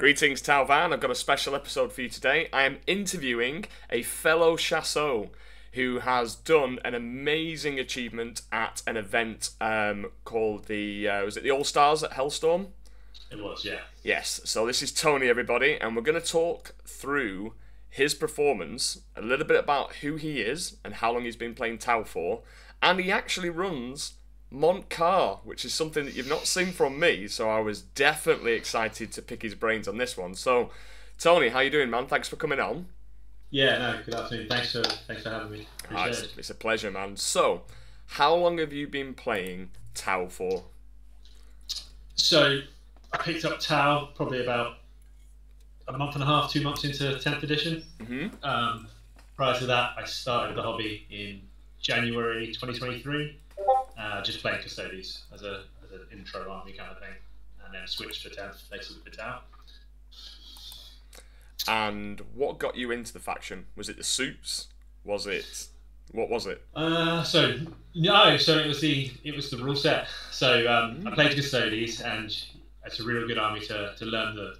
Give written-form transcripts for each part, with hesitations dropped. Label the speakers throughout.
Speaker 1: Greetings, Tao Van. I've got a special episode for you today. I am interviewing a fellow Shas'O who has done an amazing achievement at an event called was it the All Stars at Hellstorm?
Speaker 2: It was, yeah.
Speaker 1: Yes. So this is Tony, everybody, and we're going to talk through his performance, a little bit about who he is and how long he's been playing Tau for, and he actually runs Mont'ka, which is something that you've not seen from me, so I was definitely excited to pick his brains on this one. So, Tony, how you doing, man? Thanks for coming on.
Speaker 2: Yeah, no, good afternoon. Thanks for having me.
Speaker 1: It's a pleasure, man. So, how long have you been playing Tau for?
Speaker 2: So, I picked up Tau probably about a month and a half, 2 months into 10th edition. Prior to that, I started the hobby in January 2023. Just playing Custodes as an intro army kind of thing, and then switched for 10th, basically for Tau.
Speaker 1: And what got you into the faction? Was it the suits? What was it?
Speaker 2: So it was the rule set. So I played Custodes, and it's a real good army to learn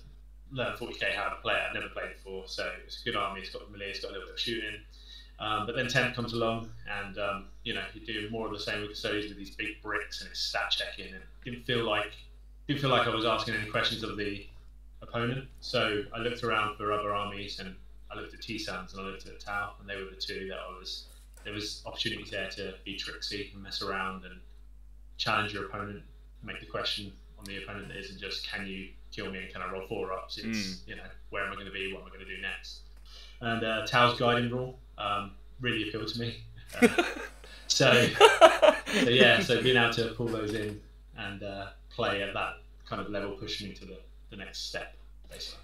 Speaker 2: 40k how to play it. I've never played it before, so it's a good army. It's got melee, it's got a little bit of shooting. But then 10 comes along, and you do more of the same with Custodes with these big bricks, and it's stat checking. And it didn't feel like I was asking any questions of the opponent. So I looked around for other armies, and I looked at T-Suns and I looked at Tau, and they were the two that there was opportunities there to be tricksy and mess around and challenge your opponent, make the question on the opponent that isn't just can you kill me and can I roll 4-ups. It's where am I going to be, what am I going to do next? And Tau's guiding rule really appealed to me. So being able to pull those in and play at that kind of level pushed me to the next step, basically.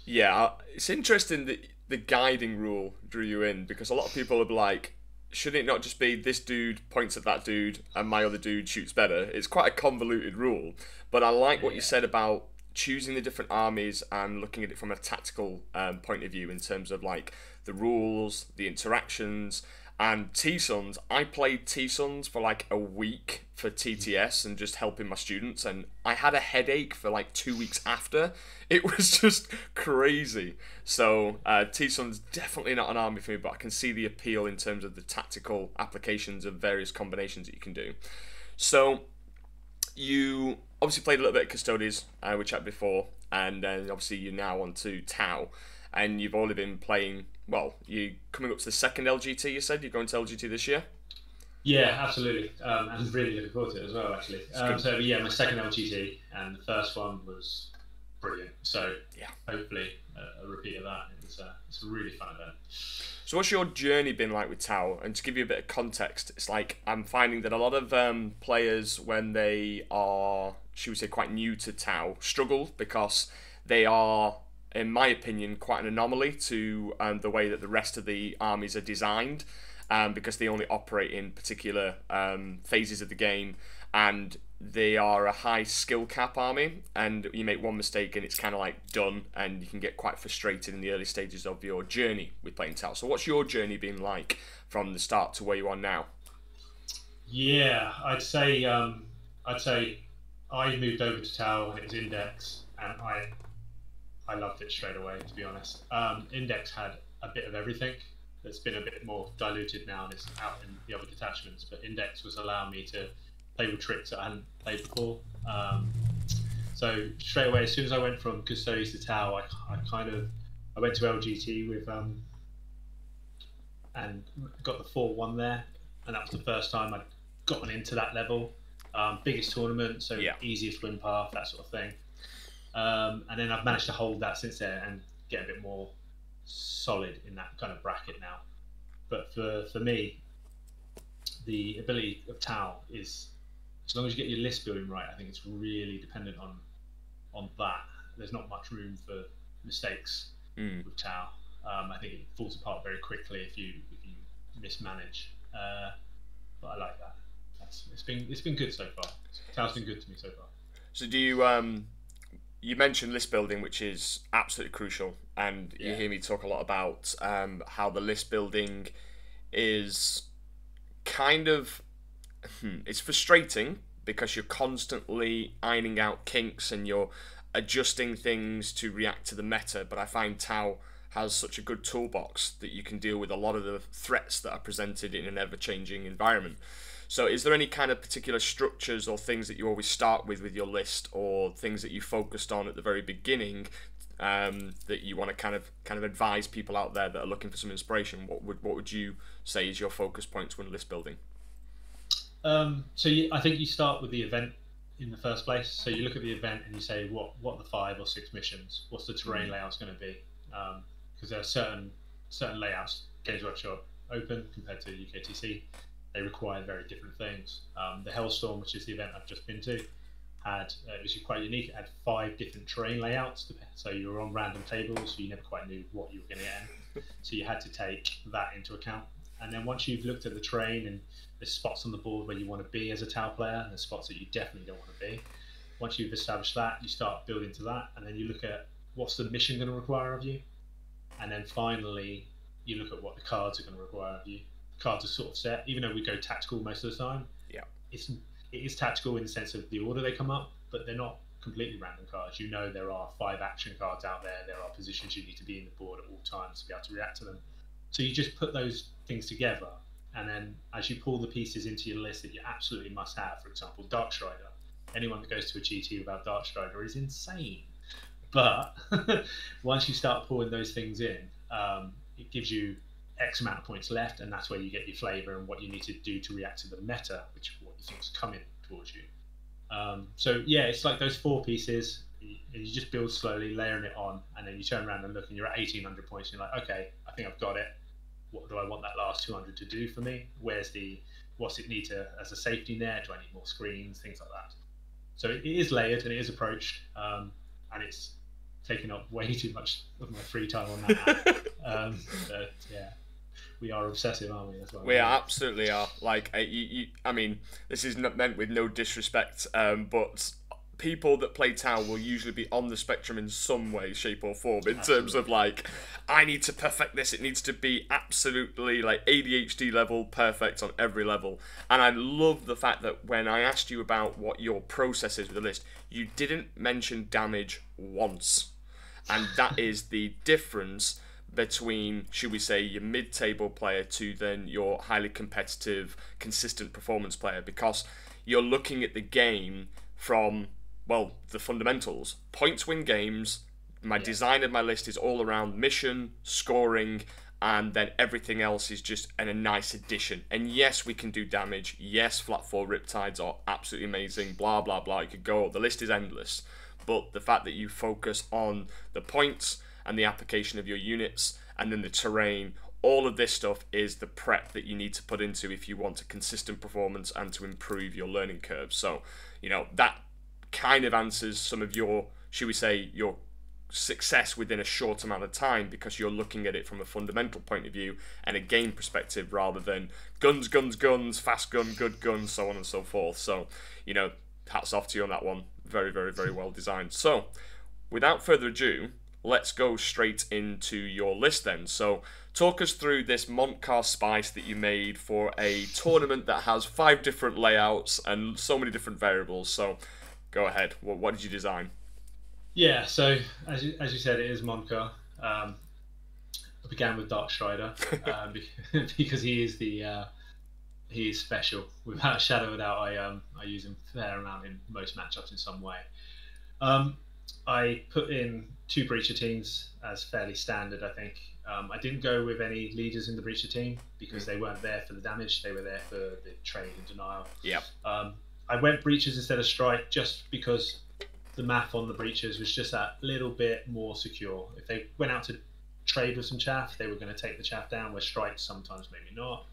Speaker 1: Yeah, it's interesting that the guiding rule drew you in, because a lot of people are like, should it not just be this dude points at that dude and my other dude shoots better? It's quite a convoluted rule, but I like what you said about choosing the different armies and looking at it from a tactical point of view in terms of like the rules, the interactions, and T-Suns. I played T-Suns for like a week for TTS and just helping my students, and I had a headache for like 2 weeks after. It was just crazy. So T-Suns definitely not an army for me, but I can see the appeal in terms of the tactical applications of various combinations that you can do. So you obviously played a little bit of Custodes, we chatted before, and then obviously you're now on to Tau, and you've only been playing, well, you're coming up to the second LGT, you said? You're going to LGT this year?
Speaker 2: Yeah, absolutely. I'm really looking forward to it as well, actually. My second LGT, and the first one was brilliant. So hopefully a repeat of that. It's a really fun event.
Speaker 1: So what's your journey been like with Tau? And to give you a bit of context, it's like I'm finding that a lot of players, when they are, should we say, quite new to Tau, struggle because they are, in my opinion, quite an anomaly to the way that the rest of the armies are designed, because they only operate in particular phases of the game, and they are a high skill cap army, and you make one mistake and it's kind of like done, and you can get quite frustrated in the early stages of your journey with playing Tau. So what's your journey been like from the start to where you are now?
Speaker 2: Yeah, I'd say I moved over to Tau and it was Index, and I loved it straight away, to be honest. Index had a bit of everything. It's been a bit more diluted now and it's out in the other detachments, but Index was allowing me to play with tricks that I hadn't played before. So straight away, as soon as I went from Custodes to Tau, I went to LGT with and got the 4-1 there, and that was the first time I'd gotten into that level. Biggest tournament, so easiest win path, that sort of thing. And then I've managed to hold that since then and get a bit more solid in that kind of bracket now. But for me, the ability of Tau is, as long as you get your list building right, I think it's really dependent on that. There's not much room for mistakes with Tau. I think it falls apart very quickly if you mismanage. But I like that. It's been good so far. Tau's been good to me so far.
Speaker 1: So do you you mentioned list building, which is absolutely crucial, and you hear me talk a lot about how the list building is kind of it's frustrating because you're constantly ironing out kinks and you're adjusting things to react to the meta, but I find Tau has such a good toolbox that you can deal with a lot of the threats that are presented in an ever-changing environment. So is there any kind of particular structures or things that you always start with your list, or things that you focused on at the very beginning that you want to kind of advise people out there that are looking for some inspiration? What would you say is your focus points when list building?
Speaker 2: I think you start with the event in the first place. So you look at the event and you say, what are the 5 or 6 missions? What's the terrain layout's going to be? Because there are certain layouts, Games Workshop Open compared to UKTC, they require very different things. The Hellstorm, which is the event I've just been to, it was quite unique. It had 5 different terrain layouts, so you were on random tables, so you never quite knew what you were going to get in. So you had to take that into account. And then once you've looked at the terrain, and there's spots on the board where you want to be as a Tau player, and there's spots that you definitely don't want to be. Once you've established that, you start building to that, and then you look at what's the mission going to require of you. And then finally, you look at what the cards are going to require of you. Cards are sort of set, even though we go tactical most of the time.
Speaker 1: Yeah,
Speaker 2: it is tactical in the sense of the order they come up, but they're not completely random cards. You know, there are 5 action cards out there. There are positions you need to be in the board at all times to be able to react to them. So you just put those things together, and then as you pull the pieces into your list that you absolutely must have, for example, Darkstrider. Anyone that goes to a GT without Darkstrider is insane. But once you start pulling those things in, it gives you X amount of points left, and that's where you get your flavour and what you need to do to react to the meta, which is what you think is coming towards you. So yeah, it's like those 4 pieces. You just build slowly, layering it on, and then you turn around and look, and you're at 1,800 points. And you're like, okay, I think I've got it. What do I want that last 200 to do for me? What's it need to as a safety net? Do I need more screens? Things like that. So it is layered and it is approached, and it's taking up way too much of my free time on that app. But yeah, we are obsessive, aren't we? That's what
Speaker 1: we absolutely are. Like, I mean, this is not meant with no disrespect, but people that play Tau will usually be on the spectrum in some way, shape or form, in terms of like, I need to perfect this, it needs to be absolutely like ADHD level perfect on every level. And I love the fact that when I asked you about what your process is with the list, you didn't mention damage once. And that is the difference between, should we say, your mid-table player to then your highly competitive, consistent performance player, because you're looking at the game from, well, the fundamentals. Points win games. My design of my list is all around mission, scoring, and then everything else is just a nice addition. And yes, we can do damage. Yes, flat 4 Riptides are absolutely amazing. Blah, blah, blah. You could go, the list is endless. But the fact that you focus on the points and the application of your units, and then the terrain, all of this stuff is the prep that you need to put into if you want a consistent performance and to improve your learning curve. So, you know, that kind of answers some of your, should we say, your success within a short amount of time, because you're looking at it from a fundamental point of view and a game perspective rather than guns, guns, guns, fast gun, good gun, so on and so forth. So, you know, hats off to you on that one. Very, very, very well designed. So, without further ado, let's go straight into your list then. So, talk us through this Mont'ka spice that you made for a tournament that has 5 different layouts and so many different variables. So, go ahead. What did you design?
Speaker 2: Yeah, so as you said, it is Mont'ka. I began with Darkstrider because he is special. Without a shadow of a doubt, I use him a fair amount in most matchups in some way. I put in 2 Breacher teams as fairly standard, I think. I didn't go with any leaders in the Breacher team because they weren't there for the damage, they were there for the trade and denial.
Speaker 1: Yep.
Speaker 2: I went Breachers instead of Strike just because the math on the Breachers was just that little bit more secure. If they went out to trade with some chaff, they were going to take the chaff down, where Strikes sometimes maybe not.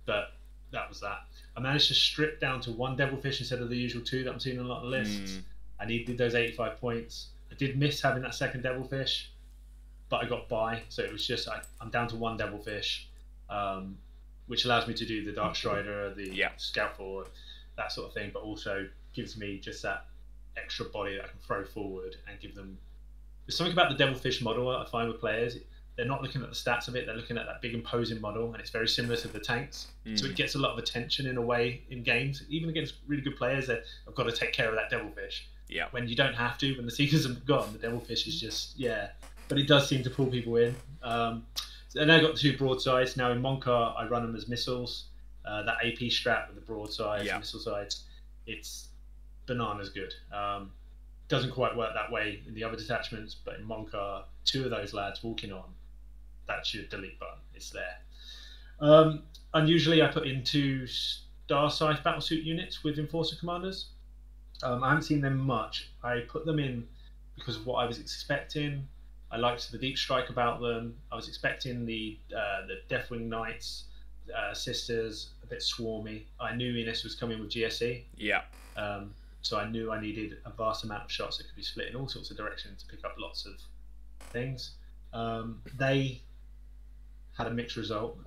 Speaker 2: But that was that. I managed to strip down to 1 Devilfish instead of the usual 2 that I'm seeing on a lot of lists. I needed those 85 points. I did miss having that second Devilfish, but I got by. So it was just, I'm down to 1 Devilfish, which allows me to do the Darkstrider, the Scout Forward, that sort of thing, but also gives me just that extra body that I can throw forward and give them. There's something about the Devilfish model I find with players. they're not looking at the stats of it. They're looking at that big imposing model, and it's very similar to the tanks. So it gets a lot of attention in a way in games, even against really good players that have got to take care of that devilfish.
Speaker 1: Yeah.
Speaker 2: When you don't have to, when the seekers have gone, the devilfish is just But it does seem to pull people in. And I got the 2 broadsides. Now in Mont'ka, I run them as missiles. That AP strap with the broadsides, missile sides, it's bananas good. Doesn't quite work that way in the other detachments, but in Mont'ka, 2 of those lads walking on, that's your delete button. It's there. Unusually, I put in 2 star-sized battlesuit units with Enforcer commanders. I haven't seen them much. I put them in because of what I was expecting. I liked the deep strike about them. I was expecting the Deathwing Knights, sisters, a bit swarmy. I knew Ines was coming with GSE.
Speaker 1: Yeah.
Speaker 2: So I knew I needed a vast amount of shots that could be split in all sorts of directions to pick up lots of things. They had a mixed result.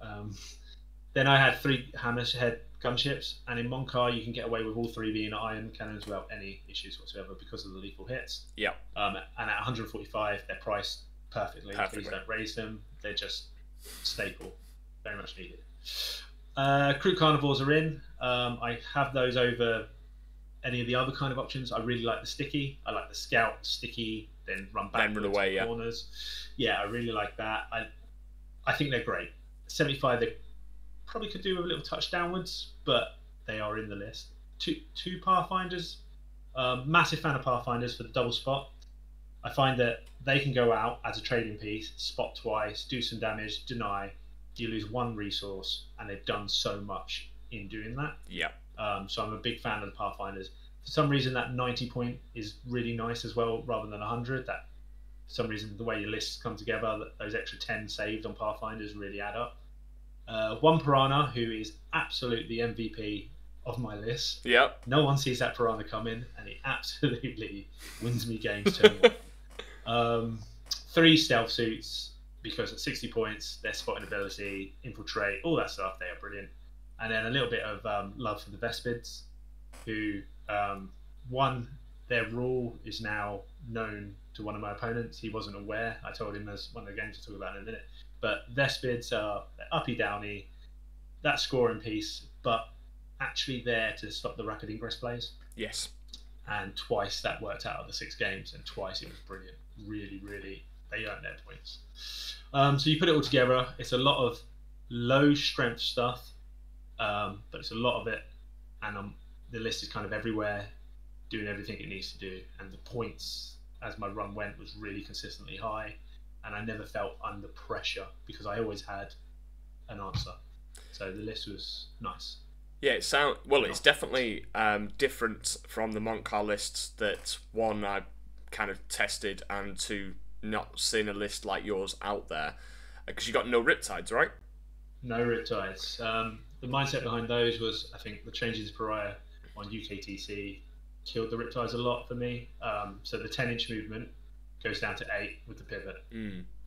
Speaker 2: Then I had 3 hammerhead gunships, and in Mont'ka you can get away with all 3 being iron cannons without any issues whatsoever because of the lethal hits.
Speaker 1: Yeah.
Speaker 2: And at 145, they're priced perfectly. Please don't raise them. They're just staple, very much needed. Crew carnivores are in. I have those over any of the other kind of options. I really like the sticky. I like the scout sticky, then run back
Speaker 1: run away,
Speaker 2: corners. Yeah, I really like that. I think they're great. 75, they probably could do with a little touch downwards, but they are in the list. Two Pathfinders. Massive fan of Pathfinders for the double spot. I find that they can go out as a trading piece, spot twice, do some damage, deny. You lose 1 resource, and they've done so much in doing that.
Speaker 1: Yeah.
Speaker 2: So I'm a big fan of the Pathfinders. For some reason, that 90 point is really nice as well, rather than 100. That, for some reason, the way your lists come together, those extra 10 saved on Pathfinders really add up. 1 Piranha, who is absolutely MVP of my list.
Speaker 1: Yep.
Speaker 2: No one sees that Piranha coming, and he absolutely wins me games turn 1. 3 stealth suits, because at 60 points, their spotting ability, infiltrate, all that stuff, they are brilliant. And then a little bit of love for the Vespids, who, their rule is now known to one of my opponents. He wasn't aware. I told him as one of the games to talk about in a minute. But Vespids are uppy downy, that scoring piece, but actually there to stop the rapid ingress plays.
Speaker 1: Yes.
Speaker 2: And twice that worked out of the 6 games, and twice it was brilliant. Really, really, they earned their points. So you put it all together. It's a lot of low strength stuff, but it's a lot of it, and the list is kind of everywhere, doing everything it needs to do. And the points, as my run went, was really consistently high, and I never felt under pressure because I always had an answer. So the list was nice.
Speaker 1: Yeah, it's definitely different from the Mont'ka lists that, 1, I kind of tested, and 2, not seeing a list like yours out there, because you got no Riptides, right?
Speaker 2: No Riptides. The mindset behind those was, I think, the changes to Pariah on UKTC killed the Riptides a lot for me. So the 10-inch movement goes down to 8 with the pivot,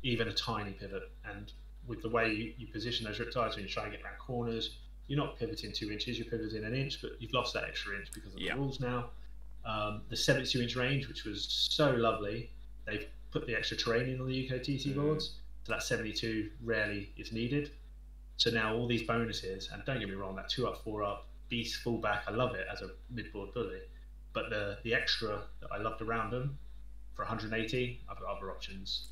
Speaker 2: even a tiny pivot. And with the way you position those Riptides when you try and get around corners, you're not pivoting 2 inches, you're pivoting 1 inch, but you've lost that extra inch because of the rules now. The 72-inch range, which was so lovely, they've put the extra terrain in on the UKTC boards, so that 72 rarely is needed. So now all these bonuses, and don't get me wrong, that 2 up, 4 up, beast fullback, I love it as a mid-board bully, but the extra that I loved around them, for 180, I've got other options.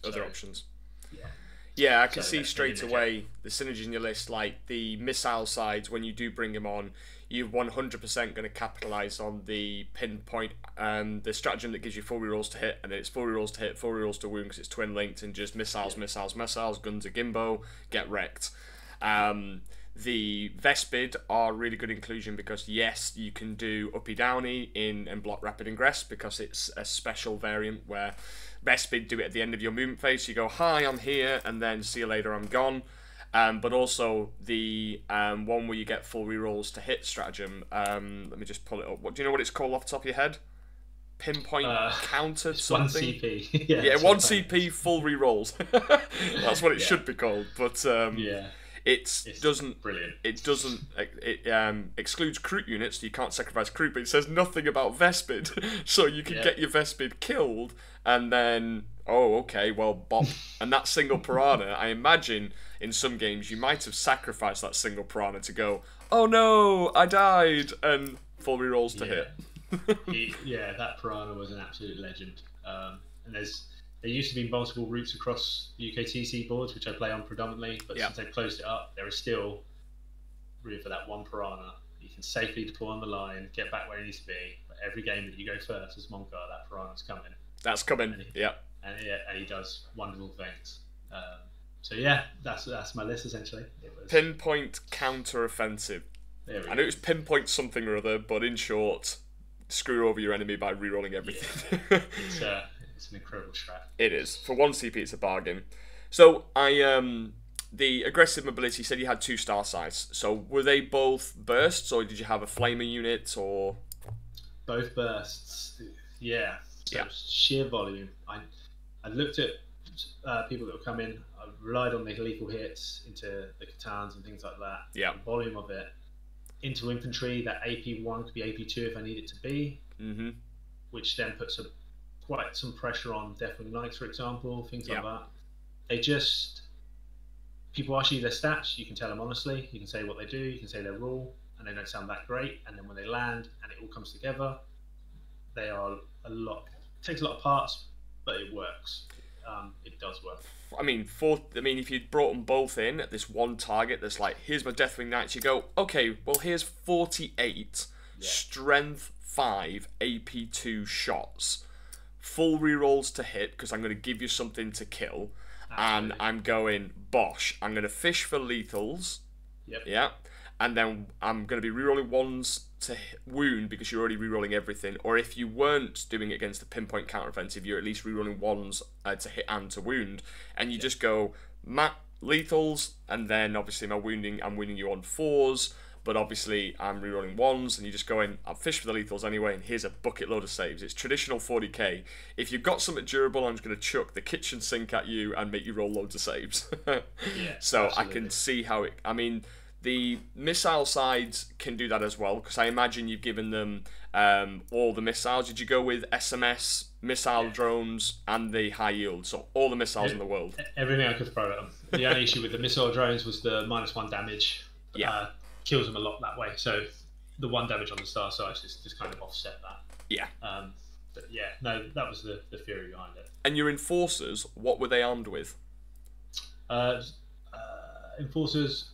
Speaker 1: Yeah, I can see straight away the synergy in your list, like the missile sides, when you do bring them on, you're 100% going to capitalise on the pinpoint, the stratagem that gives you 4 rerolls to hit, and then it's 4 rerolls to hit, 4 rerolls to wound because it's twin linked, and just missiles, guns akimbo, get wrecked. The Vespid are really good inclusion because, yes, you can do uppy downy and block rapid ingress because it's a special variant where Vespid do it at the end of your movement phase. So you go, hi, I'm here, and then see you later, I'm gone. But also the one where you get 4 rerolls to hit stratagem. Let me just pull it up. Do you know what it's called off the top of your head? Pinpoint countered something. 1 CP. yeah, 1 CP full rerolls. That's what it should be called. But It doesn't excludes Kroot units, so you can't sacrifice Kroot, but it says nothing about Vespid. So you can get your Vespid killed and then Oh, okay, well, bop. And that single piranha, I imagine in some games you might have sacrificed that single piranha to go, oh no, I died, and full rerolls to hit.
Speaker 2: That piranha was an absolute legend. And there used to be multiple routes across UKTC boards, which I play on predominantly, but since they've closed it up, there is still room for that one piranha. You can safely deploy on the line, get back where it needs to be. But every game that you go first as Mont'ka, that piranha's coming.
Speaker 1: That's coming,
Speaker 2: And he does wonderful things. So yeah, that's my list essentially. It was
Speaker 1: pinpoint counter-offensive. I know it was pinpoint something or other, but in short, screw over your enemy by rerolling everything.
Speaker 2: Yeah. It's an incredible strat.
Speaker 1: It is. For 1 CP, it's a bargain. So the aggressive mobility, you said you had 2 star size. So were they both bursts, or did you have a flamer unit, or
Speaker 2: both bursts? Yeah. So sheer volume. I looked at people that would come in. I relied on the lethal hits into the Catans and things like that.
Speaker 1: Yeah.
Speaker 2: The volume of it. Into infantry, that AP1 could be AP2 if I need it to be.
Speaker 1: Mm-hmm.
Speaker 2: Which then puts quite some pressure on Deathwing Knights, for example, things like that. People ask you their stats, you can tell them honestly, you can say what they do, you can say their rule, and they don't sound that great. And then when they land and it all comes together, they are it takes a lot of parts, but it works. It does work.
Speaker 1: I mean, if you brought them both in at this one target, that's like, here's my Deathwing Knights. You go, okay, well here's 48 strength 5 AP2 shots, full rerolls to hit because I'm going to give you something to kill. Absolutely. And I'm going, bosh, I'm going to fish for lethals.
Speaker 2: Yep.
Speaker 1: Yeah. And then I'm going to be rerolling 1s to wound because you're already rerolling everything. Or if you weren't doing it against the pinpoint counteroffensive, you're at least rerolling 1s to hit and to wound. And you just go, lethals, and then obviously I'm wounding you on 4s. But obviously I'm rerolling 1s, and you just go in, I'll fish for the lethals anyway, and here's a bucket load of saves. It's traditional 40k. If you've got something durable, I'm just going to chuck the kitchen sink at you and make you roll loads of saves. So absolutely. I can see how the missile sides can do that as well, because I imagine you've given them all the missiles. Did you go with SMS, missile drones, and the high yield? So all the missiles in the world.
Speaker 2: Everything I could throw at them. The only issue with the missile drones was the -1 damage. Kills them a lot that way. So the 1 damage on the star size just kind of offset that.
Speaker 1: Yeah.
Speaker 2: But yeah, no, that was the theory behind it.
Speaker 1: And your enforcers, what were they armed with?
Speaker 2: Enforcers,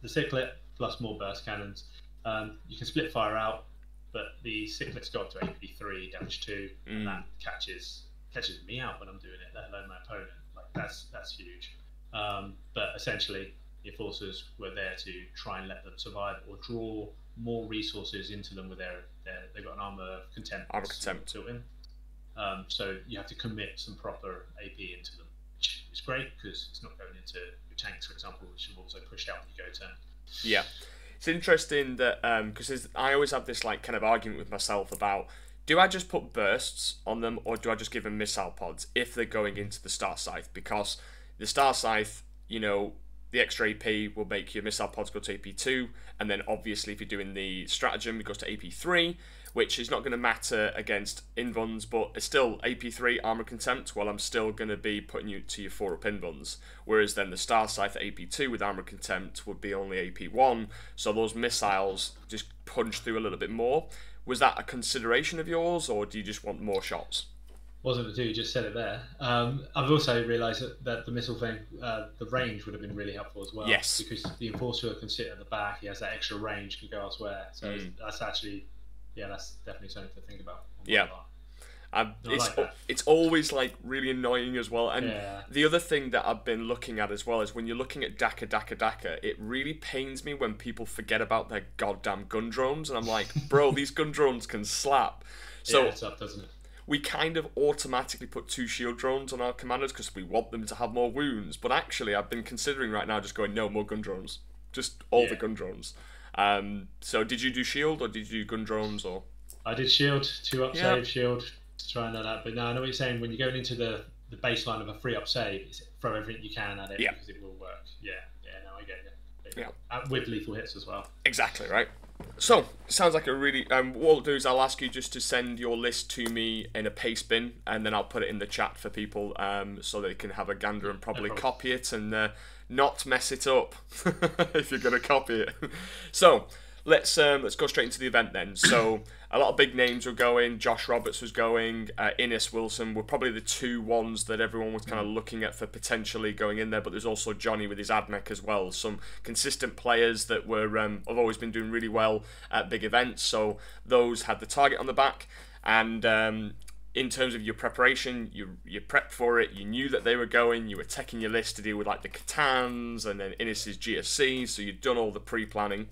Speaker 2: the Cyclet plus more burst cannons. You can split fire out, but the Cyclets go up to AP3, damage 2, and that catches me out when I'm doing it, let alone my opponent. Like that's huge. But essentially, the enforcers were there to try and let them survive or draw more resources into them with they've got an armor contempt. Built in. So you have to commit some proper AP into them, which is great because it's not going into your tanks, for example, which have also pushed out when you go turn.
Speaker 1: Yeah, it's interesting that because I always have this like kind of argument with myself about, do I just put bursts on them or do I just give them missile pods if they're going into the Star Scythe? Because the Star Scythe, the extra AP will make your missile pods go to AP2, and then obviously if you're doing the stratagem, it goes to AP3, which is not going to matter against Invuns, but it's still AP3 armor contempt. Well, I'm still going to be putting you to your 4-up Invuns, whereas then the Star Scythe AP2 with armor contempt would be only AP1, so those missiles just punch through a little bit more. Was that a consideration of yours, or do you just want more shots?
Speaker 2: Wasn't the two, you just said it there. I've also realised that the missile thing, the range would have been really helpful as well.
Speaker 1: Yes.
Speaker 2: Because the enforcer can sit at the back, he has that extra range, can go elsewhere. So that's actually, that's definitely something to think about.
Speaker 1: It's always like really annoying as well. And the other thing that I've been looking at as well is when you're looking at Daka, it really pains me when people forget about their goddamn gun drones. And I'm like, bro, these gun drones can slap. So
Speaker 2: it's up, doesn't it?
Speaker 1: We kind of automatically put 2 shield drones on our commanders because we want them to have more wounds. But actually, I've been considering right now just going, no, more gun drones. Just all the gun drones. So did you do shield or did you do gun drones? Or
Speaker 2: I did shield, 2-up save, shield, to try and know that. But no, I know what you're saying. When you're going into the baseline of a 3-up save, it's throw everything you can at it because it will work. No, I get you. With lethal hits as well.
Speaker 1: Exactly, right? So, sounds like a really... what I'll do is I'll ask you just to send your list to me in a paste bin, and then I'll put it in the chat for people so they can have a gander and probably copy it and not mess it up if you're going to copy it. So, let's go straight into the event then. So, a lot of big names were going. Josh Roberts was going. Innes Wilson were probably the two ones that everyone was kind of looking at for potentially going in there. But there's also Johnny with his AdMech as well. Some consistent players that were have always been doing really well at big events. So those had the target on the back. And in terms of your preparation, you prepped for it. You knew that they were going. You were taking your list to deal with like the Catans and then Innes's GSC. So you'd done all the pre-planning.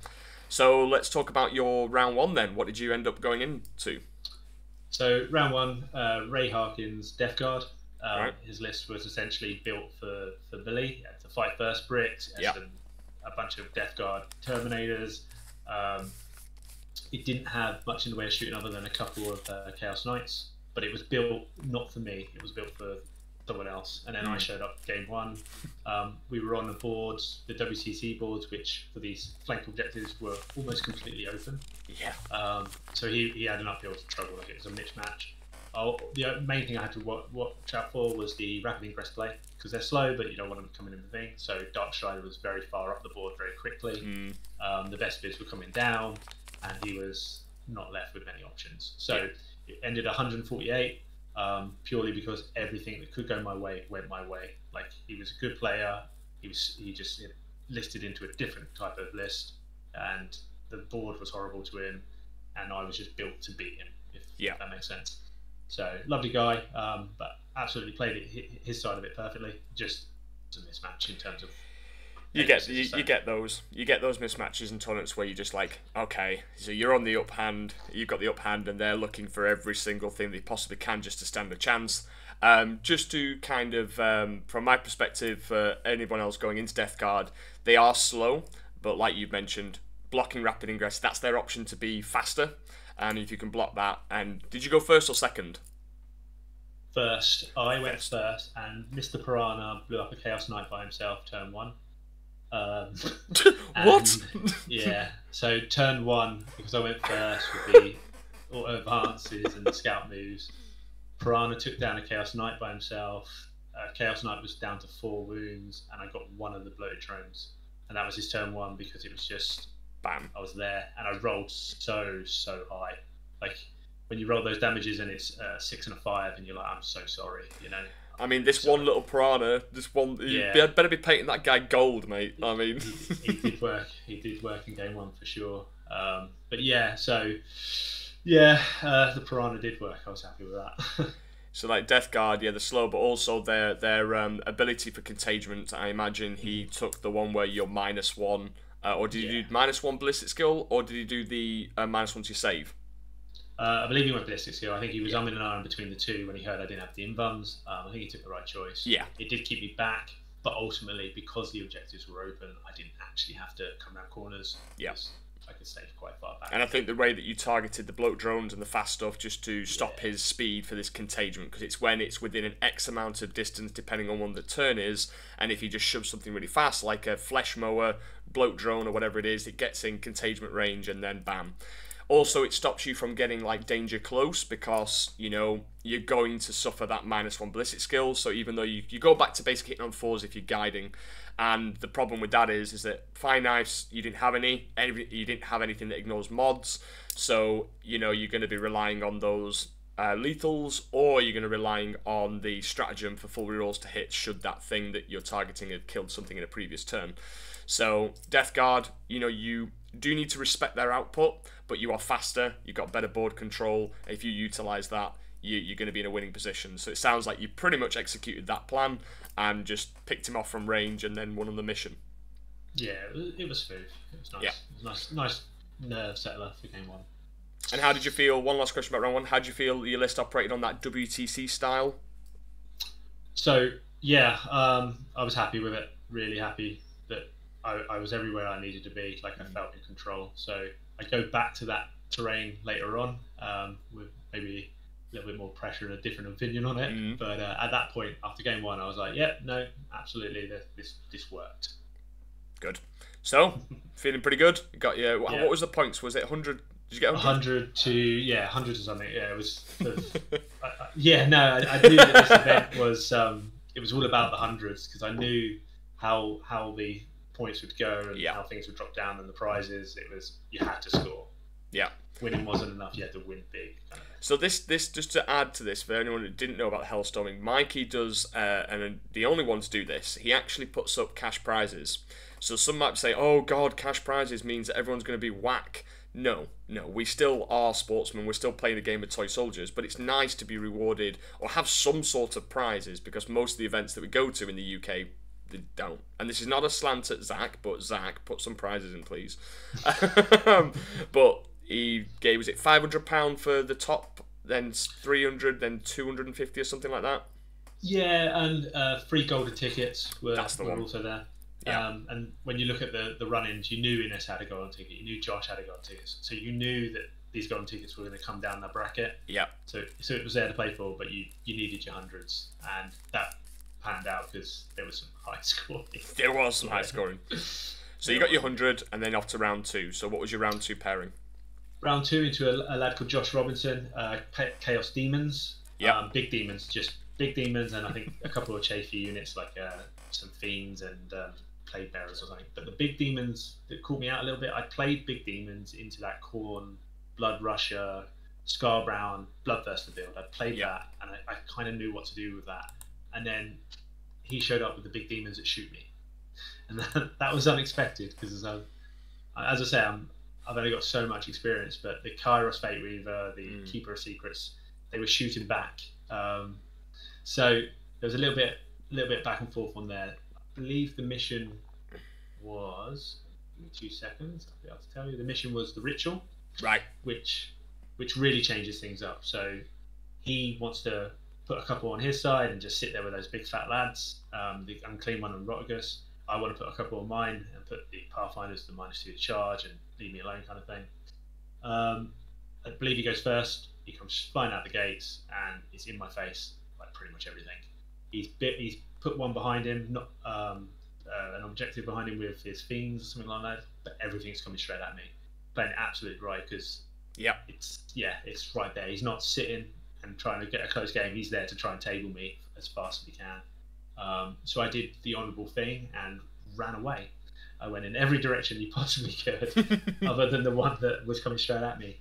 Speaker 1: So let's talk about your round one then. What did you end up going into?
Speaker 2: So round one, Ray Harkin's Death Guard.
Speaker 1: Right.
Speaker 2: His list was essentially built for Billy to fight first bricks, and a bunch of Death Guard Terminators. It didn't have much in the way of shooting other than a couple of Chaos Knights, but it was built not for me. It was built for someone else. And then I showed up game one. We were on the boards, the WCC boards, which for these flank objectives were almost completely open.
Speaker 1: Yeah.
Speaker 2: So he had an uphill struggle. Like it was a mismatch. The main thing I had to watch out for was the rapid ingress play, because they're slow, but you don't want them coming in the thing. So Darkstrider was very far up the board very quickly. The Vespers were coming down, and he was not left with many options. So it ended 148. Purely because everything that could go my way went my way. Like he was a good player, he just listed into a different type of list, and the board was horrible to him, and I was just built to beat him. If that makes sense. So lovely guy, but absolutely played his side of it perfectly. Just a mismatch in terms of.
Speaker 1: You get those mismatches in tournaments where you're just like, okay, so you're on the up hand, you've got the up hand, and they're looking for every single thing they possibly can just to stand a chance. Just to kind of, from my perspective, for anyone else going into Death Guard, they are slow, but like you mentioned, blocking rapid ingress, that's their option to be faster, and if you can block that. And did you go first or second?
Speaker 2: First. I went first, and Mr. Piranha blew up a Chaos Knight by himself turn one.
Speaker 1: What?
Speaker 2: Yeah, so turn one, because I went first with the auto advances and the scout moves, Piranha took down a Chaos Knight by himself. Chaos Knight was down to 4 wounds, and I got one of the bloated drones, and that was his turn one, because it was just
Speaker 1: bam.
Speaker 2: I was there, and I rolled so high. Like when you roll those damages and it's 6 and a 5, and you're like, I'm so sorry, you know.
Speaker 1: I mean, one little Piranha, you better be painting that guy gold, mate. I mean,
Speaker 2: he did work. He did work in game one for sure. But yeah, so yeah, the Piranha did work. I was happy with that.
Speaker 1: So like Death Guard, they're slow, but also their ability for contagion. I imagine he took the one where you're -1, or did you do -1 ballistic skill, or did he do the -1 to your save?
Speaker 2: I believe he went ballistic skill. I think he was umming and ahhing between the two when he heard I didn't have the invuns. I think he took the right choice.
Speaker 1: Yeah.
Speaker 2: It did keep me back, but ultimately, because the objectives were open, I didn't actually have to come around corners.
Speaker 1: Yeah.
Speaker 2: I could stay quite far back.
Speaker 1: And I think the way that you targeted the bloat drones and the fast stuff just to stop his speed for this contagion, because it's when it's within an X amount of distance, depending on when the turn is, and if he just shoves something really fast, like a flesh mower, bloat drone, or whatever it is, it gets in containment range, and then bam. Also, it stops you from getting like danger close, because you know you're going to suffer that -1 ballistic skill. So even though you go back to basic hitting on 4s if you're guiding, and the problem with that is that fire knives, you didn't have you didn't have anything that ignores mods. So you know you're going to be relying on those lethals, or you're going to be relying on the stratagem for full rerolls to hit should that thing that you're targeting have killed something in a previous turn. So Death Guard, you know, you do need to respect their output, but you are faster, you've got better board control. If you utilise that, you're going to be in a winning position. So it sounds like you pretty much executed that plan and just picked him off from range and then won on the mission.
Speaker 2: Yeah, it was smooth. It was nice. Yeah. It was nice nerve settler for game one.
Speaker 1: And how did you feel? One last question about round one. How did you feel your list operated on that WTC style?
Speaker 2: So yeah, I was happy with it. Really happy that I was everywhere I needed to be. Like I felt in control. So I go back to that terrain later on with maybe a little bit more pressure and a different opinion on it. But at that point, after game one, I was like, yeah, no, absolutely, this worked.
Speaker 1: Good. So, feeling pretty good? You got your,
Speaker 2: Yeah.
Speaker 1: what was the points? Was it 100? Did you get 100?
Speaker 2: 100 to 100 or something. Yeah, it was. Yeah, no, I knew that this event was. It was all about the hundreds because I knew how the points would go and how things would drop down and the prizes. It was you had to score.
Speaker 1: Yeah.
Speaker 2: Winning wasn't enough. You had to win big.
Speaker 1: So this just to add to this, for anyone who didn't know about Hellstorming, Mikey does, and the only one to do this, he actually puts up cash prizes. So some might say, oh God, cash prizes means that everyone's going to be whack. No, we still are sportsmen, we're still playing a game of toy soldiers, but it's nice to be rewarded or have some sort of prizes because most of the events that we go to in the UK, they don't. And this is not a slant at Zach, but Zach, put some prizes in, please. But he gave, was it £500 for the top, then 300, then 250 or something like that?
Speaker 2: Yeah, and free golden tickets were also there.
Speaker 1: Yeah.
Speaker 2: And when you look at the run-ins, you knew Ines had a golden ticket, you knew Josh had a golden ticket, so you knew that these golden tickets were going to come down the bracket.
Speaker 1: Yeah.
Speaker 2: So it was there to play for, but you needed your hundreds, and that panned out because there was some high scoring.
Speaker 1: There was some high scoring. So you got your 100, and then off to round 2. So what was your round 2 pairing?
Speaker 2: Round 2 into a lad called Josh Robinson, Chaos Demons.
Speaker 1: Yeah.
Speaker 2: Big demons, just big demons, and I think a couple of chafy units like some fiends and plague bearers or something. But the big demons that caught me out a little bit, I played big demons into that Khorne, Blood Rusher, Scar Brown, Bloodthirster build. I played that, and I kind of knew what to do with that. And then he showed up with the big demons that shoot me, and that was unexpected because as I say, I've only got so much experience. But the Kairos Fate Reaver, the Keeper of Secrets, they were shooting back. So there was a little bit back and forth on there. I believe the mission was, give me 2 seconds, I'll be able to tell you. The mission was the Ritual,
Speaker 1: right?
Speaker 2: Which really changes things up. So he wants to put a couple on his side and just sit there with those big fat lads. The Unclean One and Rotigus. I want to put a couple on mine and put the Pathfinders to -2 to charge and leave me alone, kind of thing. I believe he goes first. He comes flying out the gates and it's in my face, like pretty much everything. He's put one behind him, not an objective behind him with his fiends or something like that, but everything's coming straight at me. Playing it absolutely right because it's right there. He's not sitting and trying to get a close game. He's there to try and table me as fast as he can. So I did the honourable thing and ran away. I went in every direction you possibly could, other than the one that was coming straight at me.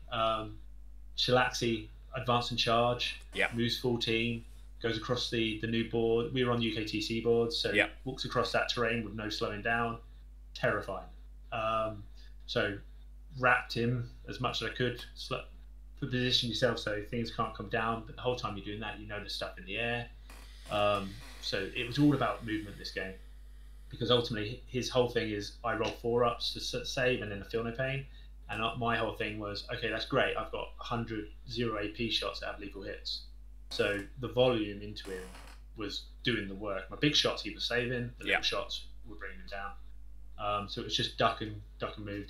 Speaker 2: Shalaxi advanced and charge, moves full team, goes across the new board. We were on UKTC boards, so walks across that terrain with no slowing down. Terrifying. So wrapped him as much as I could. Position yourself so things can't come down, but the whole time you're doing that, you know there's stuff in the air. So it was all about movement this game, because ultimately his whole thing is I roll 4-ups to save and then I feel no pain. And my whole thing was, okay, that's great. I've got 100 0 AP shots that have lethal hits. So the volume into him was doing the work. My big shots he was saving, the little shots were bringing him down. So it was just duck and move.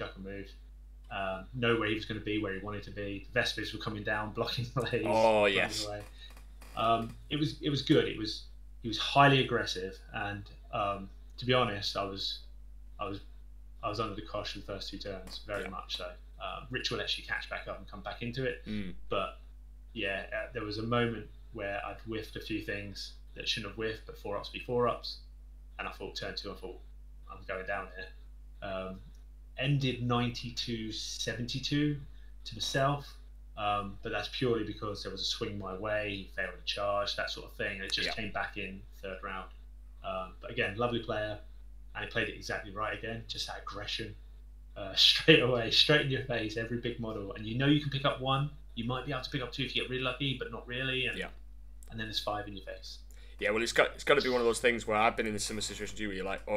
Speaker 2: Know where he was going to be, where he wanted to be. The Vespers were coming down, blocking the lays.
Speaker 1: Oh yes.
Speaker 2: Away. It was good. He was highly aggressive, and to be honest, I was under the cosh the first 2 turns, very much so. Ritual lets you catch back up and come back into it, but there was a moment where I'd whiffed a few things that shouldn't have whiffed, but 4-ups be 4-ups, and I thought turn 2, I thought I'm going down here. Ended 92-72 to myself, but that's purely because there was a swing my way, he failed a charge, that sort of thing, and it just came back in 3rd round. But again, lovely player, and he played it exactly right again, just that aggression, straight away, straight in your face, every big model, and you know you can pick up 1, you might be able to pick up 2 if you get really lucky, but not really, and then there's 5 in your face. Yeah,
Speaker 1: well, it's got to be one of those things where I've been in a similar situation to you, where you're like,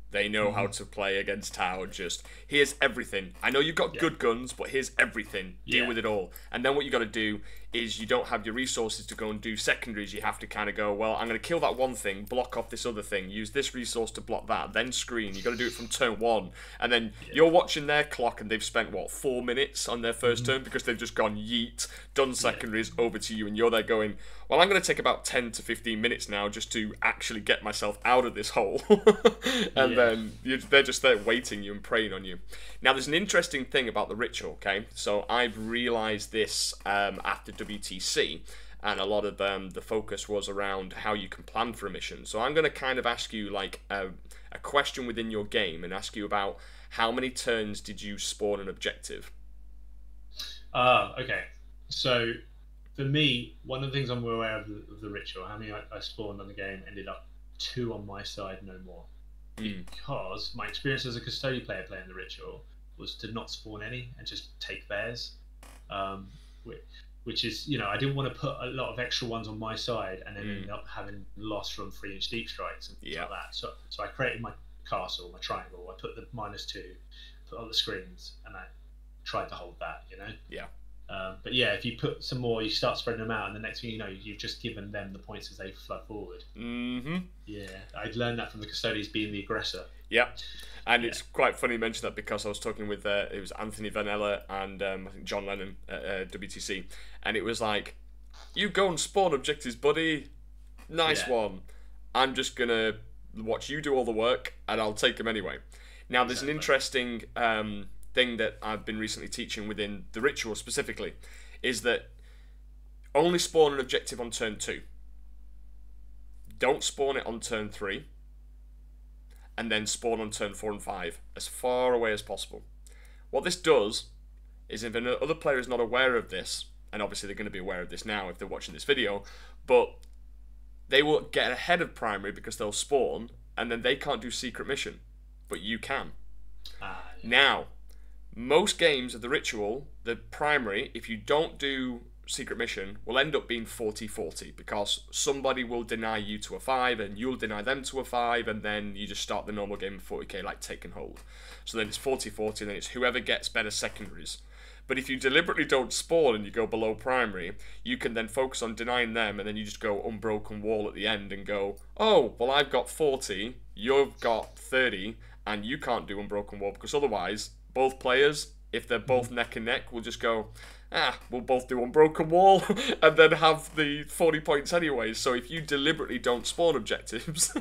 Speaker 1: they know how to play against Tau. Just here's everything. I know you've got good guns, but here's everything. Deal with it all. And then what you got to do is you don't have your resources to go and do secondaries. You have to kind of go, well, I'm going to kill that one thing, block off this other thing, use this resource to block that, then screen. You got to do it from turn 1, and then you're watching their clock, and they've spent 4 minutes on their first turn because they've just gone yeet, done secondaries over to you, and you're there going, well, I'm going to take about 10 to 15 minutes now just to actually get myself out of this hole. And then they're just there waiting you and preying on you. Now, there's an interesting thing about the ritual, okay? So I've realised this after WTC, and a lot of the focus was around how you can plan for a mission. So I'm going to kind of ask you like a question within your game and ask you about how many turns did you spawn an objective?
Speaker 2: Okay. So for me, one of the things I'm aware of the ritual, how many I spawned on the game, ended up 2 on my side, no more. Because my experience as a custodian player playing the ritual was to not spawn any and just take theirs. Which is, I didn't want to put a lot of extra ones on my side and then end up having loss from 3-inch deep strikes and things like that. So I created my castle, my triangle. I put the -2, put on the screens, and I tried to hold that.
Speaker 1: Yeah.
Speaker 2: But yeah, if you put some more, you start spreading them out, and the next thing you know, you've just given them the points as they flood forward. Yeah, I'd learned that from the custodians being the aggressor.
Speaker 1: Yeah. And it's quite funny you mention that, because I was talking with it was Anthony Vanella and I think John Lennon at WTC, and it was like, you go and spawn objectives, buddy. Nice one. I'm just gonna watch you do all the work, and I'll take them anyway. Now, there's an interesting thing that I've been recently teaching within the ritual specifically, is that only spawn an objective on turn 2. Don't spawn it on turn 3. And then spawn on turn 4 and 5 as far away as possible. What this does is, if another player is not aware of this, and obviously they're going to be aware of this now if they're watching this video, but they will get ahead of primary because they'll spawn, and then they can't do secret mission, but you can. Now, most games of the ritual, the primary, if you don't do secret mission, will end up being 40-40, because somebody will deny you to a 5 and you'll deny them to a 5, and then you just start the normal game of 40k like take and hold. So then it's 40-40, and then it's whoever gets better secondaries. But if you deliberately don't spawn and you go below primary, you can then focus on denying them, and then you just go unbroken wall at the end and go, oh, well, I've got 40, you've got 30, and you can't do unbroken wall, because otherwise both players, if they're both neck and neck, will just go, we'll both do unbroken wall and then have the 40 points anyway. So if you deliberately don't spawn objectives,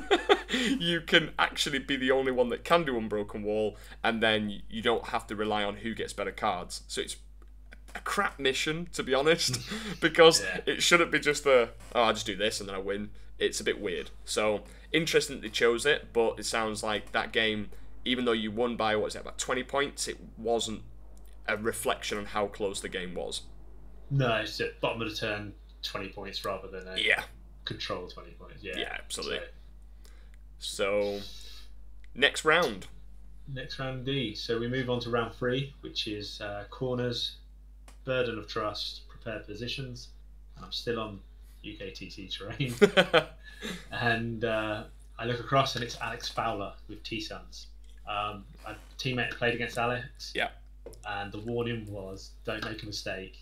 Speaker 1: you can actually be the only one that can do unbroken wall, and then you don't have to rely on who gets better cards. So it's a crap mission, to be honest, because it shouldn't be just I just do this and then I win. It's a bit weird. So interesting that they chose it, but it sounds like that game, even though you won by, about 20 points, it wasn't a reflection on how close the game was. No,
Speaker 2: it's at bottom of the turn, 20 points rather than a control 20 points. Yeah,
Speaker 1: absolutely. So next round.
Speaker 2: Next round D. So we move on to round 3, which is corners, burden of trust, prepared positions. And I'm still on UKTC terrain. And I look across, and it's Alex Fowler with T-Suns. A teammate played against Alex.
Speaker 1: Yeah.
Speaker 2: And the warning was, don't make a mistake.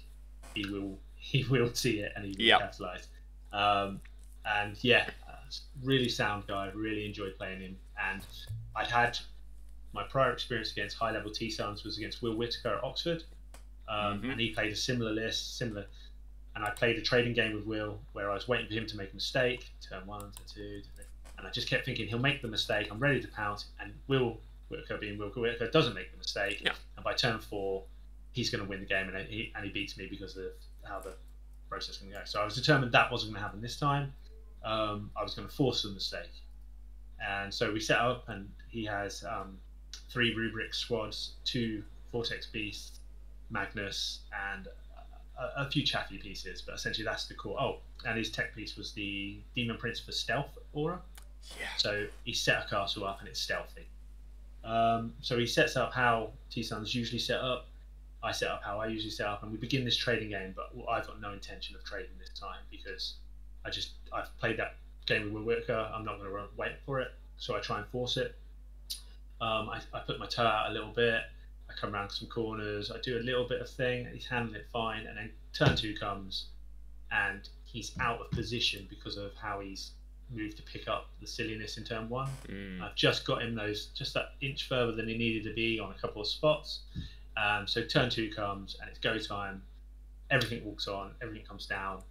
Speaker 2: He will see it, and he will capitalise. And really sound guy. Really enjoyed playing him. And I'd had my prior experience against high-level T-Suns was against Will Whitaker at Oxford, and he played a similar list, and I played a trading game with Will where I was waiting for him to make a mistake, turn 1 to 2, and I just kept thinking he'll make the mistake. I'm ready to pounce, and Will Whitaker, being Will Whitaker, doesn't make the mistake, and by turn 4 he's going to win the game, and he beats me because of how the process is going to go. So I was determined that wasn't going to happen this time. I was going to force the mistake, and so we set up, and he has 3 rubric squads, 2 Vortex Beasts, Magnus, and a few chaffy pieces, but essentially that's the core. Oh, and his tech piece was the Demon Prince for stealth aura. So he set a castle up, and it's stealthy. So he sets up how T-Suns usually set up. I set up how I usually set up, and we begin this trading game, but I've got no intention of trading this time, because I've played that game with Will Whitaker. I'm not going to wait for it, so I try and force it. I put my toe out a little bit. I come around some corners. I do a little bit of thing, and he's handling it fine. And then turn 2 comes, and he's out of position because of how he's moved to pick up the silliness in turn 1. I've just got him just that inch further than he needed to be on a couple of spots. So turn 2 comes, and it's go time. Everything walks on, everything comes down,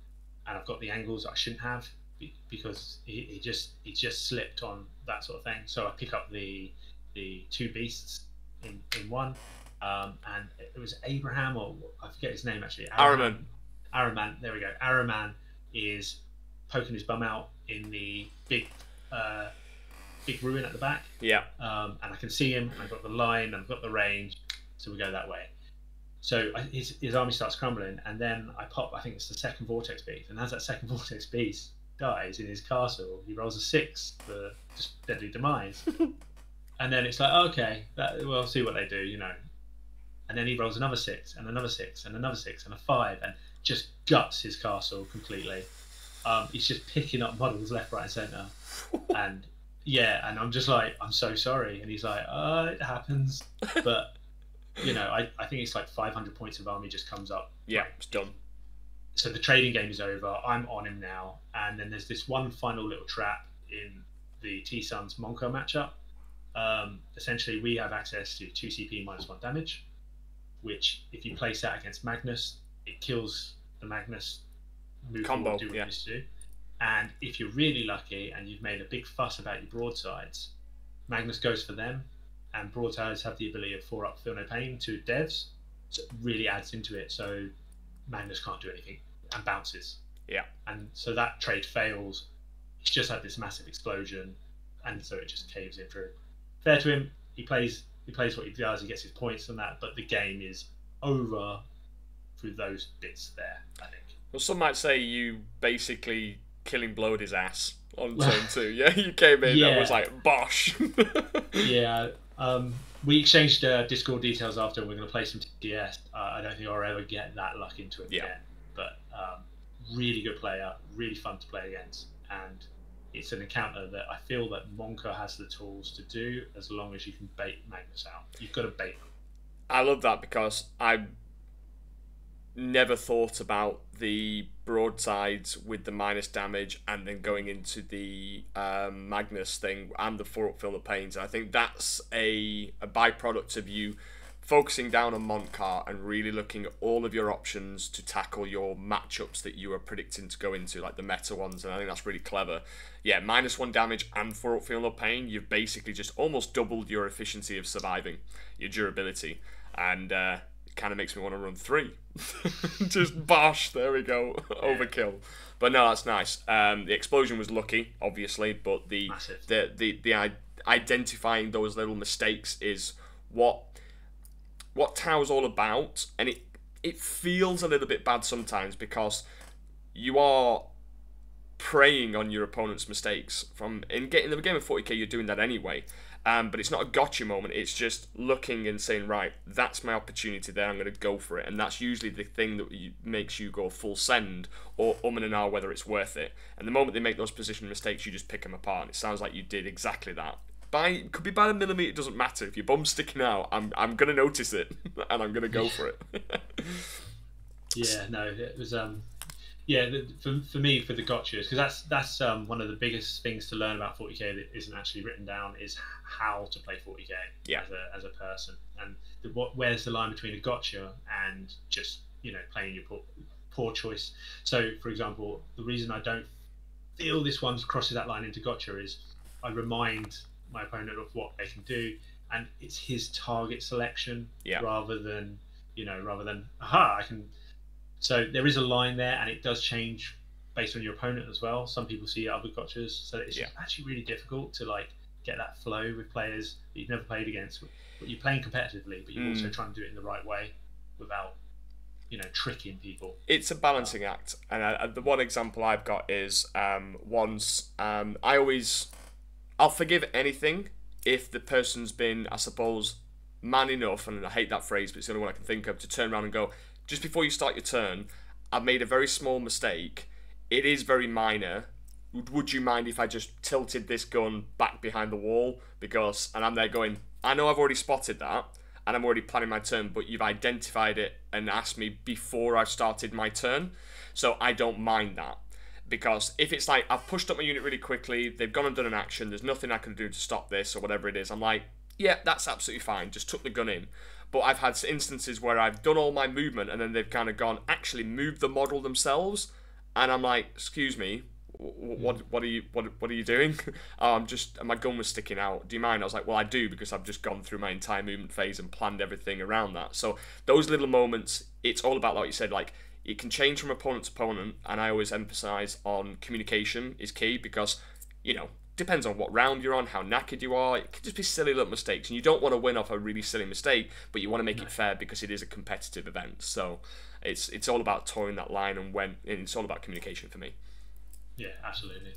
Speaker 2: and I've got the angles that I shouldn't have. because he just slipped on that sort of thing. So I pick up the two beasts in one, and it was Abraham, or I forget his name actually. Araman. There we go. Araman is poking his bum out in the big ruin at the back.
Speaker 1: Yeah.
Speaker 2: And I can see him. I've got the line. I've got the range. So we go that way. So his army starts crumbling, and then I pop. I think it's the second vortex beast, and as that second vortex beast dies in his castle, he rolls a 6 for just deadly demise. And then it's like, okay, we'll see what they do, you know. And then he rolls another 6, and another 6, and another 6, and a 5, and just guts his castle completely. He's just picking up models left, right, and centre. And yeah, and I'm just like, I'm so sorry. And he's like, it happens. But, you know, I think it's like 500 points of army just comes up.
Speaker 1: Yeah, it's done.
Speaker 2: So the trading game is over. I'm on him now. And then there's this one final little trap in the T-Suns Mont'ka matchup. Essentially, we have access to 2 CP -1 damage, which if you place that against Magnus, it kills the Magnus move
Speaker 1: combo,
Speaker 2: forward, do what it needs to do. And if you're really lucky and you've made a big fuss about your broadsides, Magnus goes for them, and broadsides have the ability of 4-up Feel No Pain to devs, so it really adds into it. So Magnus can't do anything and bounces.
Speaker 1: Yeah.
Speaker 2: And so that trade fails. He's just had this massive explosion, and so it just caves in through. Fair to him, he plays what he does, he gets his points and that, but the game is over through those bits there, I think.
Speaker 1: Well, some might say you basically killing blowed his ass on turn 2. Yeah, you came in and was like, bosh.
Speaker 2: Yeah, we exchanged Discord details after, and we're going to play some TS. I don't think I'll ever get that luck into it again. But really good player, really fun to play against, and it's an encounter that I feel that Mont'ka has the tools to do, as long as you can bait Magnus out. You've got to bait him.
Speaker 1: I love that, because I never thought about the broadsides with the minus damage and then going into the Magnus thing and the 4-up Feel the Pains. I think that's a byproduct of you focusing down on Mont'ka and really looking at all of your options to tackle your matchups that you are predicting to go into, like the meta ones, and I think that's really clever. Yeah, -1 damage and 4-up Feel No Pain, you've basically just almost doubled your efficiency of surviving, your durability, and it kind of makes me want to run 3. Just bosh, there we go, overkill. But no, that's nice. The explosion was lucky, obviously, but the identifying those little mistakes is what Tau's all about, and it feels a little bit bad sometimes, because you are preying on your opponent's mistakes. In the game of 40k, you're doing that anyway, but it's not a gotcha moment. It's just looking and saying, right, that's my opportunity there, I'm going to go for it, and that's usually the thing that makes you go full send, or and an R whether it's worth it. And the moment they make those position mistakes, you just pick them apart, and it sounds like you did exactly that. Could be by a millimetre, it doesn't matter. If your bum's sticking out, I'm going to notice it, and I'm going to go for it.
Speaker 2: Yeah, no, it was for me, for the gotchas, because that's one of the biggest things to learn about 40k that isn't actually written down, is how to play 40k as a person, and where's the line between a gotcha and just, you know, playing your poor choice. So, for example, the reason I don't feel this one crosses that line into gotcha is I remind my opponent of what they can do, and it's his target selection rather than I can. So there is a line there, and it does change based on your opponent as well. Some people see other gotchas, so it's actually really difficult to like get that flow with players that you've never played against. But you're playing competitively, but you're also trying to do it in the right way without, you know, tricking people.
Speaker 1: It's a balancing act, and the one example I've got is I'll forgive anything if the person's been, I suppose, man enough, and I hate that phrase, but it's the only one I can think of, to turn around and go, just before you start your turn, I've made a very small mistake. It is very minor. Would you mind if I just tilted this gun back behind the wall? And I'm there going, I know I've already spotted that, and I'm already planning my turn, but you've identified it and asked me before I've started my turn, so I don't mind that. Because if it's like, I've pushed up my unit really quickly, they've gone and done an action, there's nothing I can do to stop this, or whatever it is, I'm like, yeah, that's absolutely fine, just took the gun in. But I've had instances where I've done all my movement, and then they've kind of gone, actually moved the model themselves, and I'm like, excuse me, what are you doing? Oh, my gun was sticking out. Do you mind? I was like, well, I do, because I've just gone through my entire movement phase and planned everything around that. So those little moments, it's all about, like you said, like, it can change from opponent to opponent, and I always emphasize on communication is key, because, you know, depends on what round you're on, how knackered you are. It could just be silly little mistakes, and you don't want to win off a really silly mistake, but you want to make it fair because it is a competitive event. So it's all about towing that line, and it's all about communication for me.
Speaker 2: Yeah, absolutely.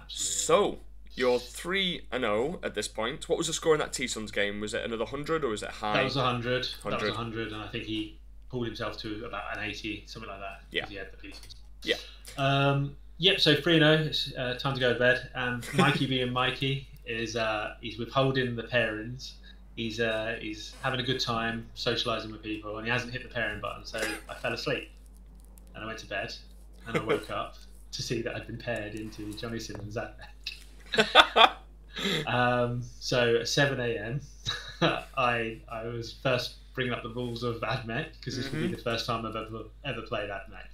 Speaker 1: So you're 3-0 at this point. What was the score in that T-Suns game? Was it another 100 or was it high?
Speaker 2: That was 100. That was 100, and I think he pulled himself to about an 80, something like that.
Speaker 1: Yeah.
Speaker 2: He had the pieces.
Speaker 1: Yeah.
Speaker 2: Yep. So 3-0. It's time to go to bed. And Mikey being Mikey is he's withholding the pairings. He's having a good time socialising with people, and he hasn't hit the pairing button. So I fell asleep, and I went to bed, and I woke up to see that I'd been paired into Johnny Simmons that day. So at 7 a.m. I was first bringing up the rules of AdMech, because this would be the first time I've ever played AdMech.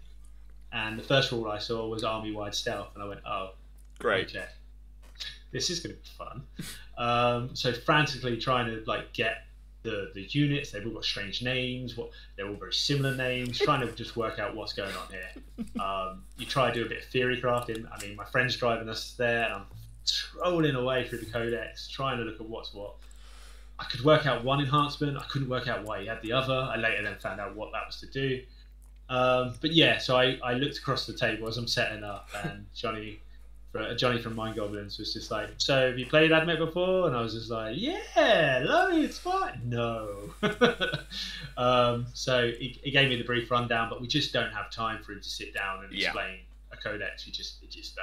Speaker 2: And the first rule I saw was army-wide stealth, and I went, oh,
Speaker 1: great.
Speaker 2: Okay. This is going to be fun. So frantically trying to like get the units. They've all got strange names. They're all very similar names. Trying to just work out what's going on here. You try to do a bit of theory crafting. I mean, my friend's driving us there, and I'm trolling away through the codex, trying to look at what's what. I could work out one enhancement. I couldn't work out why he had the other. I later then found out what that was to do. But yeah, so I looked across the table as I'm setting up, and Johnny from Mind Goblins was just like, so have you played AdMech before? And I was just like, yeah, lovely, it's fine. No. So he gave me the brief rundown, but we just don't have time for him to sit down and explain a codex. You just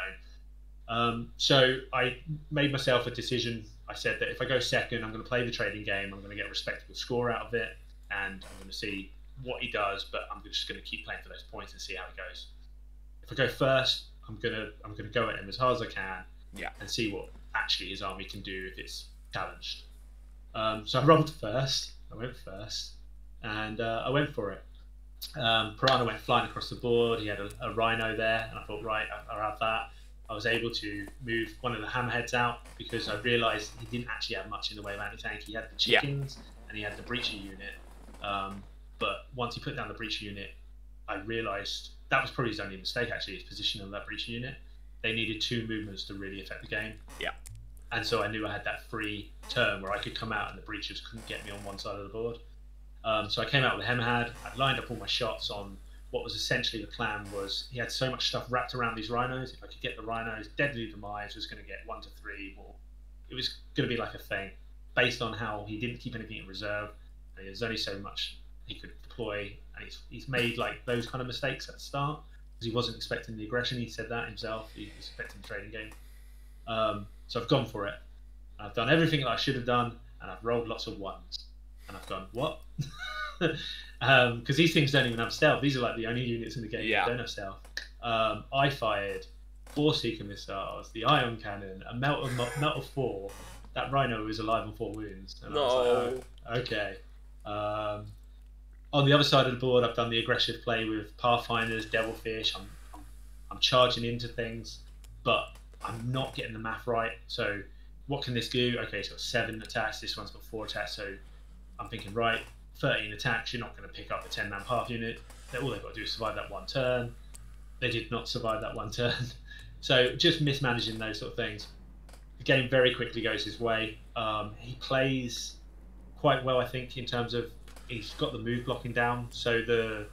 Speaker 2: don't. So I made myself a decision. I said that if I go second, I'm going to play the trading game. I'm going to get a respectable score out of it, and I'm going to see what he does, but I'm just going to keep playing for those points and see how it goes. If I go first, I'm gonna go at him as hard as I can, and see what actually his army can do if it's challenged. So I rolled first. I went first, and I went for it. Piranha went flying across the board. He had a rhino there, and I thought, right, I'll have that. I was able to move one of the hammerheads out because I realised he didn't actually have much in the way of anti-tank. He had the chickens and he had the breacher unit. But once he put down the breacher unit, I realised that was probably his only mistake, actually, his position on that breacher unit. They needed 2 movements to really affect the game. Yeah. And so I knew I had that free turn where I could come out and the breachers couldn't get me on one side of the board. So I came out with a hammerhead. I lined up all my shots on what was essentially the plan. Was he had so much stuff wrapped around these rhinos. If I could get the rhinos, Deadly Demise was going to get 1 to 3 more. It was going to be like a thing based on how he didn't keep anything in reserve. And there's only so much he could deploy, and he's made like those kind of mistakes at the start because he wasn't expecting the aggression. He said that himself. He was expecting the trading game. So I've gone for it. I've done everything that I should have done, and I've rolled lots of ones. And I've gone, what? Because these things don't even have stealth. These are like the only units in the game that don't have stealth. I fired 4 Seeker missiles, the ion cannon, a melt of 4. That rhino was alive on 4 wounds. And I was like, oh, okay. On the other side of the board, I've done the aggressive play with Pathfinders, Devilfish. I'm charging into things, but I'm not getting the math right. So what can this do? Okay, it's got 7 attacks. This one's got 4 attacks. So I'm thinking, right, 13 attacks. You're not going to pick up a 10-man path unit. All they've got to do is survive that 1 turn. They did not survive that 1 turn. So just mismanaging those sort of things. The game very quickly goes his way. He plays quite well, I think, in terms of he's got the move blocking down. So the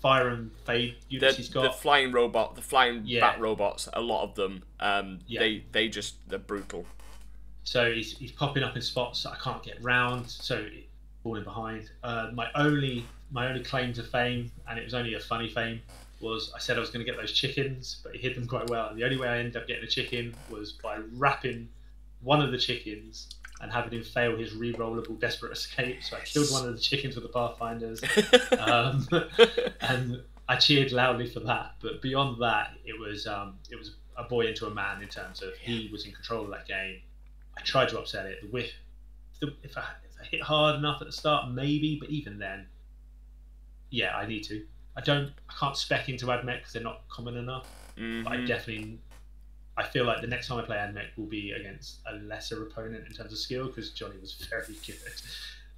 Speaker 2: fire and fade units he's got,
Speaker 1: the flying bat robots, a lot of them, they're brutal.
Speaker 2: So he's popping up in spots that I can't get round. So falling behind. My only claim to fame, and it was only a funny fame, was I said I was going to get those chickens, but he hid them quite well. And the only way I ended up getting a chicken was by wrapping one of the chickens and having him fail his re-rollable desperate escape. So I killed one of the chickens with the Pathfinders. And I cheered loudly for that. But beyond that, it was a boy into a man in terms of he was in control of that game. I tried to upset it. The whiff, if I hit hard enough at the start, maybe, but even then, I need to. I can't spec into AdMech because they're not common enough. But I feel like the next time I play Admech will be against a lesser opponent in terms of skill, because Johnny was very good,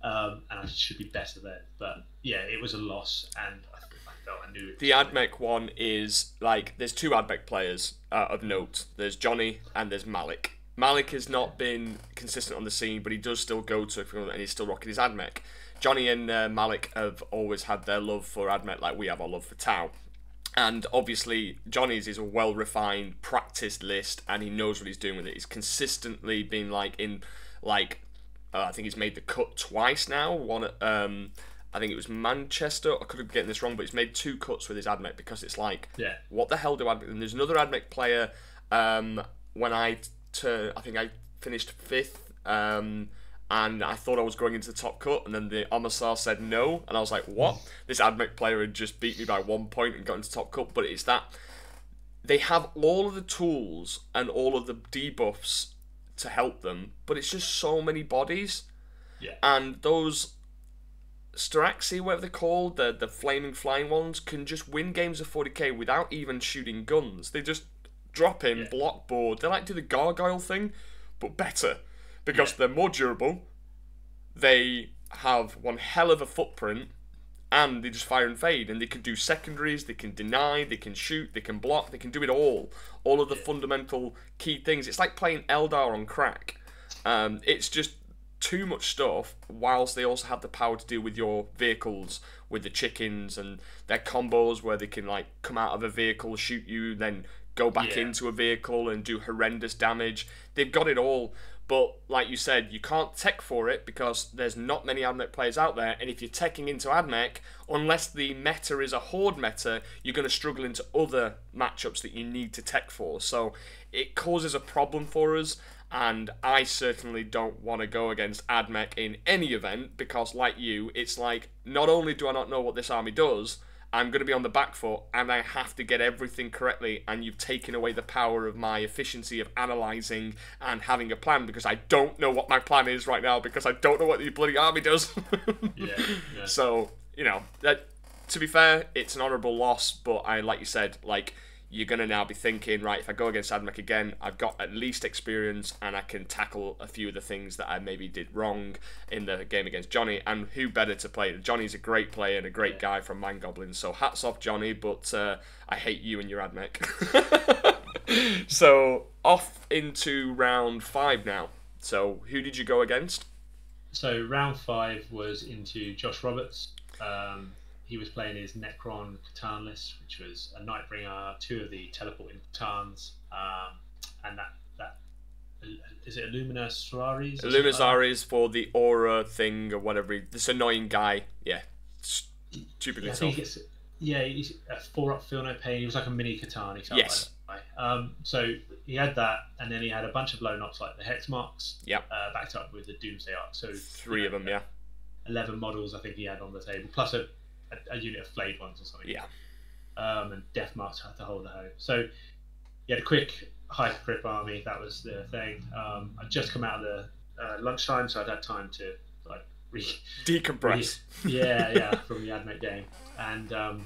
Speaker 2: and I should be better then. But yeah, it was a loss, and I felt I knew it.
Speaker 1: The Admech one is like, there's two Admech players of note. There's Johnny and there's Malik. Malik has not been consistent on the scene, but he does still go to it, and he's still rocking his Admech. Johnny and Malik have always had their love for Admech like we have our love for Tau. And obviously, Johnny's is a well-refined, practiced list, and he knows what he's doing with it. He's consistently been like in, like, I think he's made the cut twice now. One at, I think it was Manchester. I could have getting this wrong, but he's made 2 cuts with his Admech, because it's like, what the hell do Admech? And there's another Admech player. When I think I finished 5th. And I thought I was going into the top cut, and then the Omasar said no, and I was like, what? This Admech player had just beat me by 1 point and got into top cut. But it's that they have all of the tools and all of the debuffs to help them, but it's just so many bodies.
Speaker 2: Yeah.
Speaker 1: And those Staraxi, whatever they're called, the flaming flying ones, can just win games of 40k without even shooting guns. They just drop in, block board. They like do the gargoyle thing, but better. Because they're more durable, they have one hell of a footprint, and they just fire and fade, and they can do secondaries, they can deny, they can shoot, they can block, they can do it all. All of the fundamental key things. It's like playing Eldar on crack. It's just too much stuff, whilst they also have the power to deal with your vehicles, with the chickens, and their combos where they can like come out of a vehicle, shoot you, then go back into a vehicle and do horrendous damage. They've got it all. But like you said, you can't tech for it because there's not many Admech players out there, and if you're teching into Admech, unless the meta is a horde meta, you're going to struggle into other matchups that you need to tech for. So it causes a problem for us, and I certainly don't want to go against Admech in any event, because like you, it's like, not only do I not know what this army does, I'm going to be on the back foot, and I have to get everything correctly, and you've taken away the power of my efficiency of analysing and having a plan, because I don't know what my plan is right now, because I don't know what the bloody army does. So, you know, that, to be fair, it's an honourable loss, but like you said, like, you're going to now be thinking, right, if I go against Admech again, I've got at least experience, and I can tackle a few of the things that I maybe did wrong in the game against Johnny, and who better to play? Johnny's a great player and a great guy from Mind Goblins, so hats off, Johnny, but I hate you and your Admech. So, off into round 5 now. So, who did you go against?
Speaker 2: So, round 5 was into Josh Roberts. He was playing his Necron Catan list, which was a Nightbringer, 2 of the teleporting Catans, and that is it Illumina Solaris?
Speaker 1: Illumina Solaris for the aura thing or whatever. This annoying guy, stupidly tough.
Speaker 2: He's a 4-up Feel No Pain. He was like a mini Catan. He felt
Speaker 1: yes.
Speaker 2: Like so he had that, and then he had a bunch of low knocks like the Hex Marks.
Speaker 1: Yep.
Speaker 2: Backed up with the Doomsday Arc. So
Speaker 1: 3 of them,
Speaker 2: 11 models I think he had on the table, plus a unit of flayed ones or something.
Speaker 1: Yeah.
Speaker 2: And Death Marks had to hold the home. So he had a quick high grip army. That was the thing. I'd just come out of the lunchtime, so I'd had time to like
Speaker 1: decompress.
Speaker 2: from the Admech game. And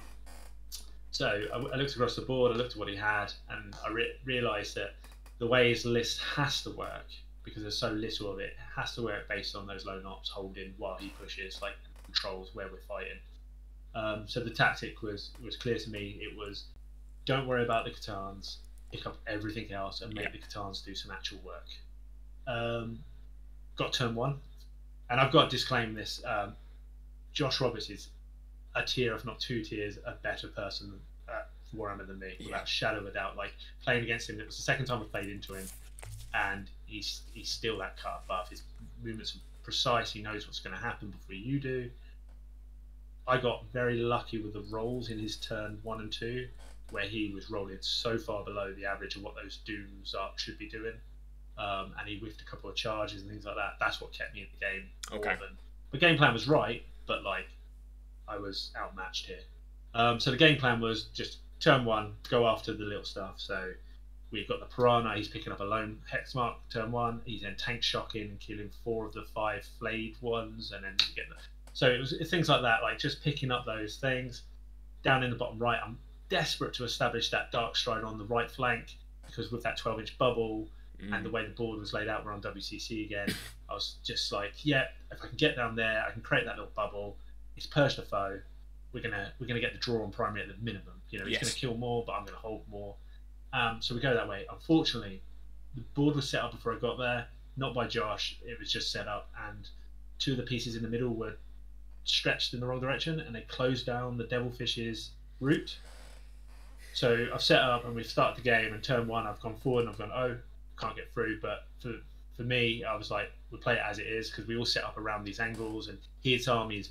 Speaker 2: so I looked across the board. I looked at what he had, and I realised that the way his list has to work, because there's so little of it, has to work based on those low knocks holding while he pushes, like controls where we're fighting. So the tactic was clear to me. It was, don't worry about the Catans, pick up everything else and make the Catans do some actual work. Got turn 1, and I've got to disclaim this. Josh Roberts is a tier, if not 2 tiers, a better person at Warhammer than me, without a shadow of a doubt. Like, playing against him, it was the second time I played into him, and he's still that cut above. His movements are precise. He knows what's going to happen before you do. I got very lucky with the rolls in his turn 1 and 2, where he was rolling so far below the average of what those Dooms Arc should be doing, and he whiffed a couple of charges and things like that. That's what kept me in the game.
Speaker 1: Okay.
Speaker 2: The game plan was right, but like I was outmatched here. So the game plan was just turn 1, go after the little stuff. So we've got the Piranha. He's picking up a lone Hex Mark turn 1. He's then tank shocking and killing 4 of the 5 flayed ones, and then you get the. So it was things like that, like just picking up those things. Down in the bottom right, I'm desperate to establish that dark stride on the right flank, because with that 12-inch bubble and the way the board was laid out, we're on WCC again. I was just like, yeah, if I can get down there, I can create that little bubble. It's purge the foe. We're gonna get the draw on primary at the minimum. You know, he's gonna kill more, but I'm gonna hold more. So we go that way. Unfortunately, the board was set up before I got there, not by Josh. It was just set up, and two of the pieces in the middle were stretched in the wrong direction, and they closed down the Devilfish's route. So I've set up, and we've started the game, and turn one I've gone forward and I've gone, oh, can't get through. But for me, I was like, we'll play it as it is, because we all set up around these angles, and his army is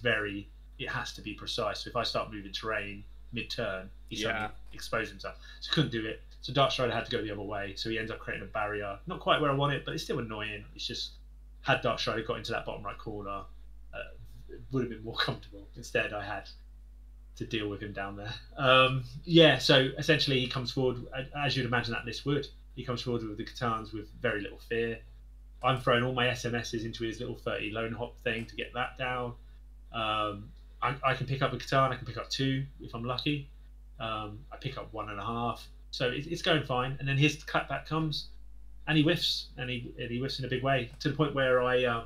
Speaker 2: it has to be precise. So if I start moving terrain mid-turn, he suddenly exposed himself. So couldn't do it. So Darkstrider had to go the other way. So he ends up creating a barrier. Not quite where I want it, but it's still annoying. It's just, had Darkstrider got into that bottom right corner, it would have been more comfortable. Instead, I had to deal with him down there. So essentially he comes forward, as you'd imagine that list would. He comes forward with the Catans with very little fear. I'm throwing all my SMSs into his little 30 lone hop thing to get that down. I can pick up a Catan, I can pick up 2 if I'm lucky. I pick up 1.5. So it's going fine. And then his cutback comes, and he whiffs, and he whiffs in a big way, to the point where I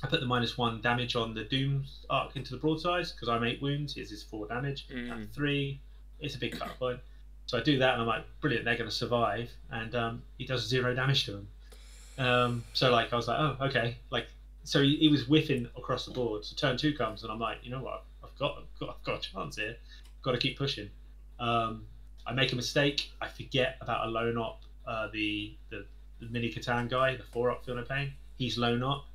Speaker 2: put the -1 damage on the Doom arc into the broadsides, because I'm 8 wounds, his is 4 damage, and 3. It's a big cut point. So I do that, and I'm like, brilliant, they're going to survive, and he does 0 damage to them. So like I was like, oh, okay, like. So he was whiffing across the board. So turn 2 comes, and I'm like, you know what? I've got a chance here. Got to keep pushing. I make a mistake. I forget about a lone op. The mini Catan guy, the 4-op Feel No Pain. He's lone op.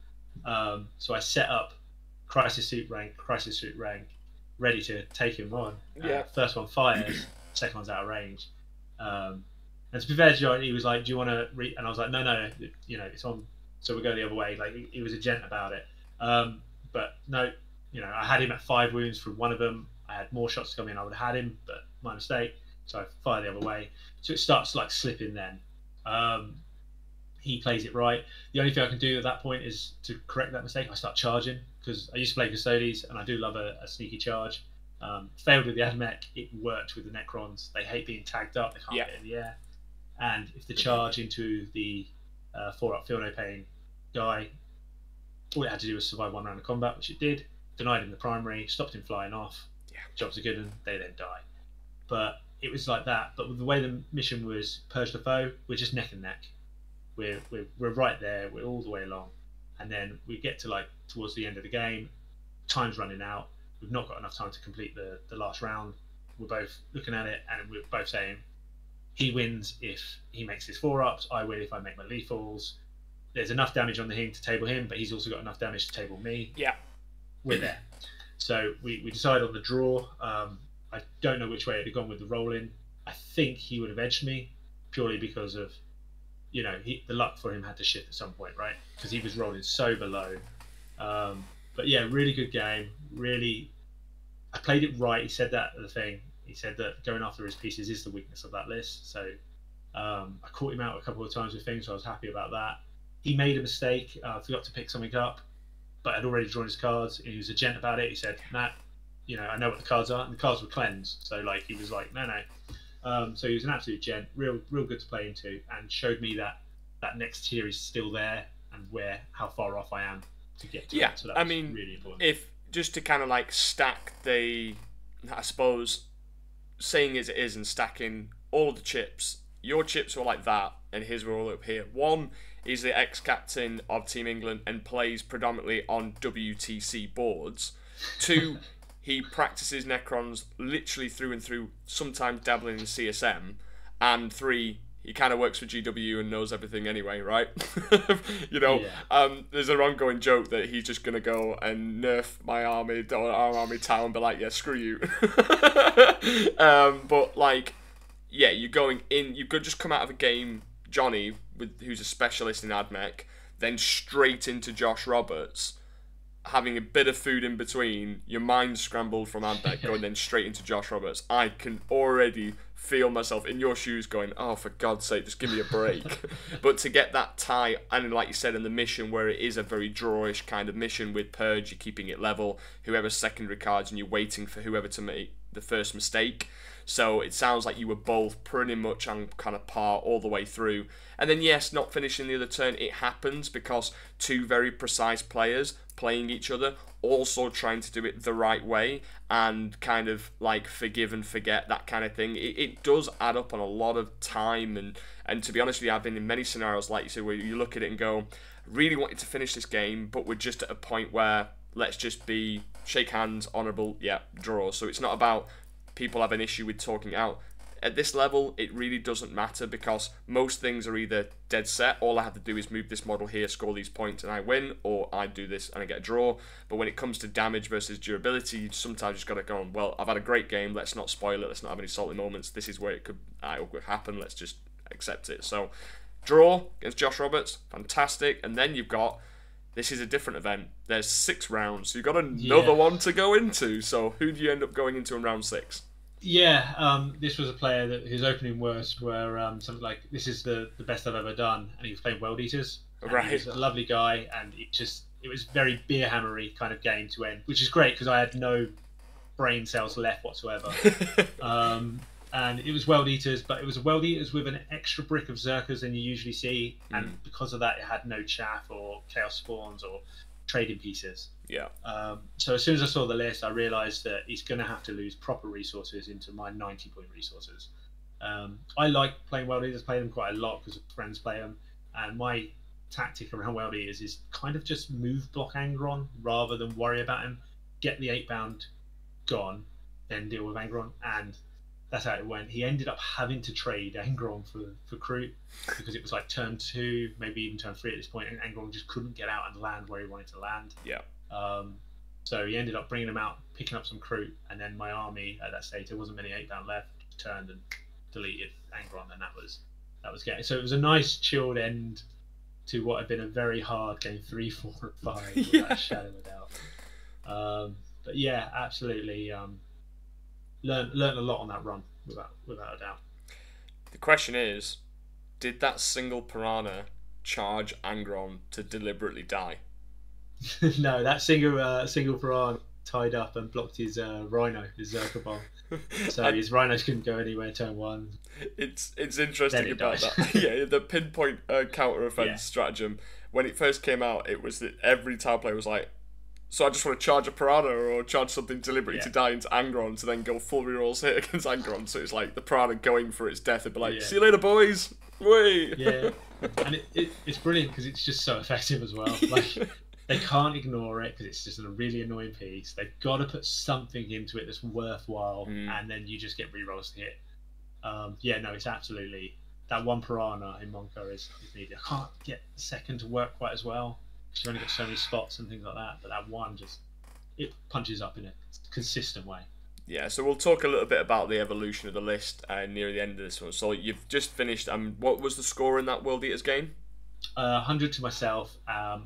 Speaker 2: So I set up crisis suit rank, ready to take him on. First one fires. Second one's out of range. And to be fair, John, he was like, "Do you want to?" And I was like, "No, you know, it's on." So we go the other way. Like he was a gent about it. But no, you know, I had him at 5 wounds from one of them. I had more shots to come in. I would have had him, but my mistake. So I fire the other way. So it starts like slipping then. He plays it right. The only thing I can do at that point is to correct that mistake. I start charging, because I used to play Custodes, and I do love a sneaky charge. Failed with the Admech. It worked with the Necrons. They hate being tagged up. They can't get in the air. And if the charge into the 4-up Feel No Pain guy, all it had to do was survive 1 round of combat, which it did. Denied him the primary, stopped him flying off. Jobs are good, and they then die. But it was like that. But with the way the mission was purge the foe, we're just neck and neck. We're right there. We're all the way along, and then we get to like towards the end of the game. Time's running out. We've not got enough time to complete the last round. We're both looking at it, and we're both saying he wins if he makes his 4-ups. I win if I make my lethals. There's enough damage on the Hing to table him, but he's also got enough damage to table me. Yeah, we're there. So we decide on the draw. I don't know which way it'd have gone with the rolling. I think he would have edged me, purely because of, you know, the luck for him had to shift at some point, right? Because he was rolling so below. But yeah, really good game. Really, I played it right. He said that at the thing. He said that going after his pieces is the weakness of that list. So I caught him out a couple of times with things, so I was happy about that. He made a mistake. Forgot to pick something up, but had already drawn his cards. He was a gent about it. He said, Matt, you know, I know what the cards are, and the cards were cleansed. So like he was like, no. So he was an absolute gent, real good to play into, and showed me that next tier is still there, and how far off I am to get to it. So that was really important.
Speaker 1: If just to kind of like stack I suppose, saying as it is and stacking all the chips, your chips were like that, and his were all up here. One, he's the ex-captain of Team England and plays predominantly on WTC boards. 2, he practices Necrons literally through and through, sometimes dabbling in CSM. And 3, he kind of works for GW and knows everything anyway, right? You know, there's an ongoing joke that he's just going to go and nerf my army or our army town and be like, yeah, screw you. But like, yeah, you're going in, you could just come out of a game, Johnny, who's a specialist in Admech, then straight into Josh Roberts, having a bit of food in between, your mind scrambled from Admech, going then straight into Josh Roberts. I can already feel myself in your shoes going, oh, for God's sake, just give me a break. But to get that tie, and like you said, in the mission where it is a very drawish kind of mission with Purge, you're keeping it level, whoever's secondary cards, and you're waiting for whoever to make the first mistake. So it sounds like you were both pretty much on kind of par all the way through. And then yes, not finishing the other turn, it happens because two very precise players playing each other, also trying to do it the right way and kind of like forgive and forget, that kind of thing. It does add up on a lot of time, and to be honest with you, I've been in many scenarios like you said where you look at it and go, really wanted to finish this game, but we're just at a point where let's just be shake hands, honourable, yeah, draw. So it's not about people have an issue with talking out. At this level, it really doesn't matter because most things are either dead set, all I have to do is move this model here, score these points and I win, or I do this and I get a draw. But when it comes to damage versus durability, you sometimes just got to go, well, I've had a great game, let's not spoil it, let's not have any salty moments, this is where it could happen, let's just accept it. So, draw against Josh Roberts, fantastic. And then you've got, this is a different event, there's 6 rounds, so you've got another one to go into. So who do you end up going into in round 6?
Speaker 2: Yeah, this was a player that his opening words were something like, "This is the best I've ever done," and he was playing World Eaters.
Speaker 1: Right.
Speaker 2: He was a lovely guy, and it was very beer hammery kind of game to end, which is great because I had no brain cells left whatsoever. And it was World Eaters, but it was World Eaters with an extra brick of Zerkers than you usually see, and because of that, it had no chaff or chaos spawns or trading pieces.
Speaker 1: Yeah.
Speaker 2: So as soon as I saw the list, I realised that he's going to have to lose proper resources into my 90-point resources. I like playing World Eaters, play them quite a lot because friends play them, and my tactic around World Eaters is kind of just move block Angron rather than worry about him. Get the 8-bound gone, then deal with Angron, and that's how it went. He ended up having to trade Angron for Kroot because it was like turn 2, maybe even turn 3 at this point, and Angron just couldn't get out and land where he wanted to land.
Speaker 1: Yeah.
Speaker 2: So he ended up bringing him out, picking up some Kroot, and then my army at that stage, there wasn't many 8-bound left, turned and deleted Angron, and that was getting. So it was a nice chilled end to what had been a very hard game 3, 4, and 5, without a shadow of a doubt. But yeah, absolutely. Learned a lot on that run, without a doubt.
Speaker 1: The question is, did that single piranha charge Angron to deliberately die?
Speaker 2: No, that single piranha tied up and blocked his rhino, his Zerka bomb. So his rhinos couldn't go anywhere turn 1.
Speaker 1: It's interesting about that. Yeah, the pinpoint counter offense stratagem. When it first came out, it was that every tile player was like, so I just want to charge a piranha or charge something deliberately to die into Angron to then go full rerolls hit against Angron. So it's like the piranha going for its death and be like, see you later, boys. Wait.
Speaker 2: Yeah, and it's brilliant because it's just so effective as well. Like they can't ignore it because it's just a really annoying piece. They've got to put something into it that's worthwhile, and then you just get rerolls to hit. It's absolutely, that one piranha in Mont'ka is needed. I can't get the second to work quite as well. You've only got so many spots and things like that, but that one it punches up in a consistent way.
Speaker 1: Yeah, so we'll talk a little bit about the evolution of the list near the end of this one. So you've just finished. What was the score in that World Eaters game?
Speaker 2: 100 to myself. I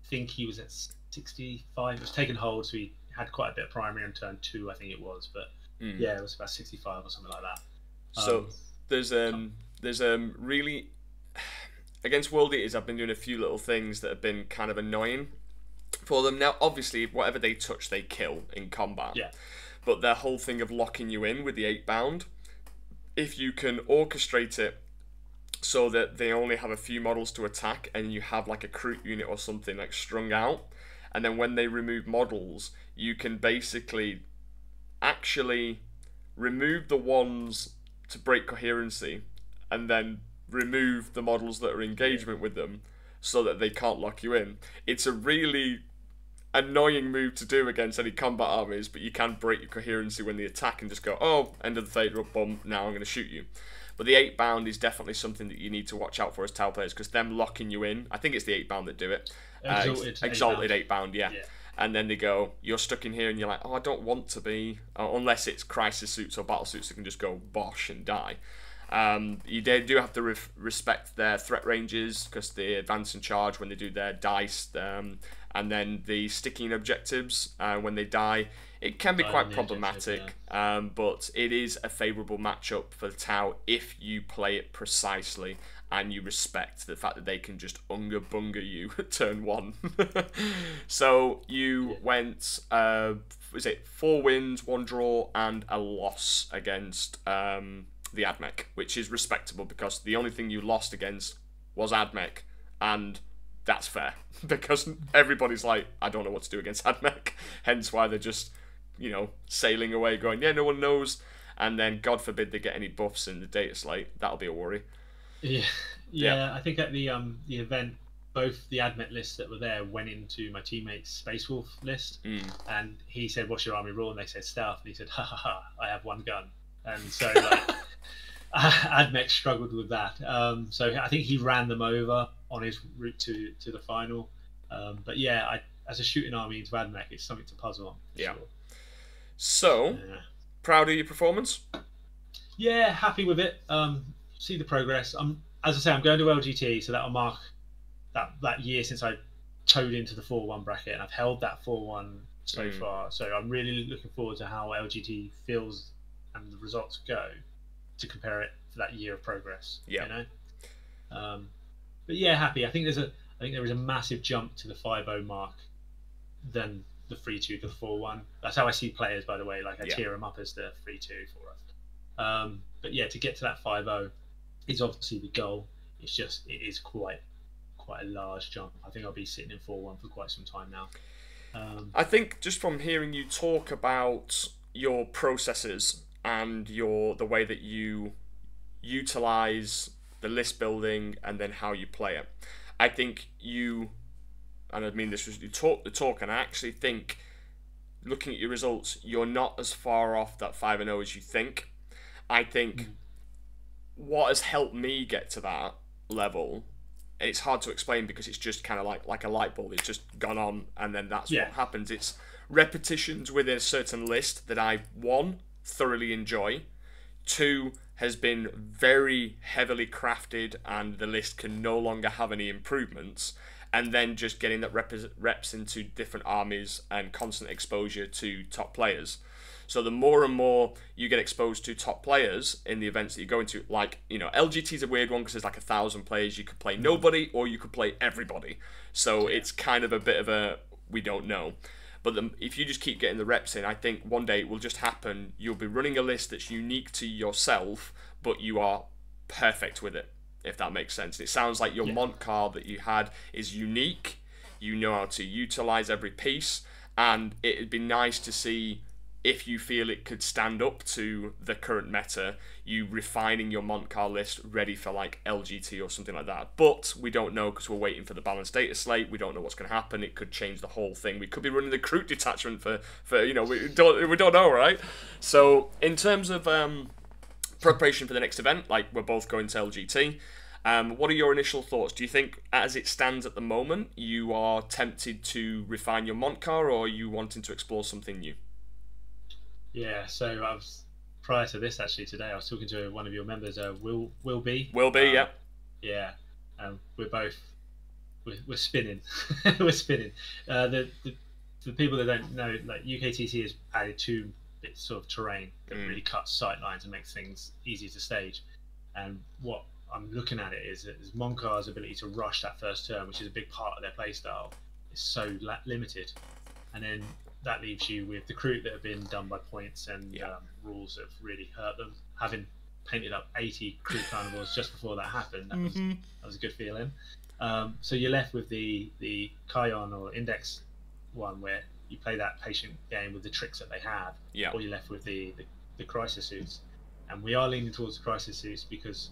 Speaker 2: think he was at 65. It was taken hold, so he had quite a bit of primary on turn 2, I think it was. But yeah, it was about 65 or something like that.
Speaker 1: So there's really. Against World Eaters, I've been doing a few little things that have been kind of annoying for them. Now, obviously, whatever they touch, they kill in combat.
Speaker 2: Yeah.
Speaker 1: But their whole thing of locking you in with the 8-bound, if you can orchestrate it so that they only have a few models to attack and you have like a Kroot unit or something like strung out, and then when they remove models, you can basically actually remove the ones to break coherency and then remove the models that are in engagement with them so that they can't lock you in. It's a really annoying move to do against any combat armies, but you can break your coherency when they attack and just go, oh, end of the fade, boom, now I'm going to shoot you. But the 8-bound is definitely something that you need to watch out for as tile players, because them locking you in, I think it's the 8-bound that do it. Exalted 8-bound, yeah. And then they go, you're stuck in here, and you're like, oh, I don't want to be, unless it's crisis suits or battle suits that can just go bosh and die. You do have to respect their threat ranges because they advance and charge when they do their dice, and then the sticking objectives when they die. It can be quite problematic, but it is a favourable matchup for the Tau if you play it precisely and you respect the fact that they can just unga bunga you at turn 1. So you went, was it 4 wins, 1 draw, and a loss against the Admech, which is respectable because the only thing you lost against was Admech, and that's fair because everybody's like, I don't know what to do against Admech, hence why they're just, you know, sailing away going, yeah, no one knows, and then God forbid they get any buffs in the data slate, that'll be a worry.
Speaker 2: Yeah. I think at the event, both the Admech lists that were there went into my teammate's Space Wolf list, and he said, what's your army rule? And they said stealth, and he said, ha ha ha, I have 1 gun. And so like Admech struggled with that, so I think he ran them over on his route to the final, but yeah, as a shooting army into Admech, it's something to puzzle on.
Speaker 1: Yeah.
Speaker 2: Sure.
Speaker 1: So, proud of your performance?
Speaker 2: Yeah, happy with it. See the progress. As I say, I'm going to LGT, so that'll mark that year since I towed into the 4-1 bracket, and I've held that 4-1 so far. So I'm really looking forward to how LGT feels and the results go, to compare it to that year of progress.
Speaker 1: Yeah.
Speaker 2: You know. But yeah, happy. I think there is a massive jump to the 5-0 mark than the 3-2 to the 4-1. That's how I see players, by the way. Like I tier them up as the 3-2 for us. But yeah, to get to that 5-0 is obviously the goal. It's just, it is quite a large jump. I think I'll be sitting in 4-1 for quite some time now.
Speaker 1: I think just from hearing you talk about your processes and the way that you utilize the list building and then how you play it, I think you, and I mean this was, you talk the talk, and I actually think, looking at your results, you're not as far off that 5-0 as you think. I think what has helped me get to that level, it's hard to explain because it's just kind of like a light bulb. It's just gone on, and then that's what happens. It's repetitions within a certain list that I, 1, thoroughly enjoy, 2, has been very heavily crafted and the list can no longer have any improvements, and then just getting that reps into different armies and constant exposure to top players. So the more and more you get exposed to top players in the events that you go into, like, you know, LGT is a weird one because there's like 1,000 players. You could play nobody or you could play everybody. So it's kind of a bit of a, we don't know. But if you just keep getting the reps in, I think one day it will just happen. You'll be running a list that's unique to yourself, but you are perfect with it, if that makes sense. It sounds like your Mont'ka that you had is unique. You know how to utilize every piece, and it'd be nice to see, if you feel it could stand up to the current meta, you refining your Mont'ka list ready for like LGT or something like that. But we don't know because we're waiting for the balanced data slate. We don't know what's going to happen. It could change the whole thing. We could be running the recruit detachment for you know, we don't know, right? So in terms of preparation for the next event, like we're both going to LGT, what are your initial thoughts? Do you think, as it stands at the moment, you are tempted to refine your Mont'ka, or are you wanting to explore something new?
Speaker 2: Yeah, so I was, prior to this actually today, I was talking to one of your members, Will B.
Speaker 1: Yeah.
Speaker 2: Yeah, we're both we're spinning, we're spinning. The people that don't know, like UKTC has added 2 bits of terrain that really cuts sight lines and makes things easy to stage. And what I'm looking at it is Mont'ka's ability to rush that first turn, which is a big part of their playstyle, is so limited, and then that leaves you with the crew that have been done by points and rules that have really hurt them. Having painted up 80 crew carnivores just before that happened, that was a good feeling. So you're left with the Kion or Index one, where you play that patient game with the tricks that they have, or you're left with the crisis suits. And we are leaning towards the crisis suits because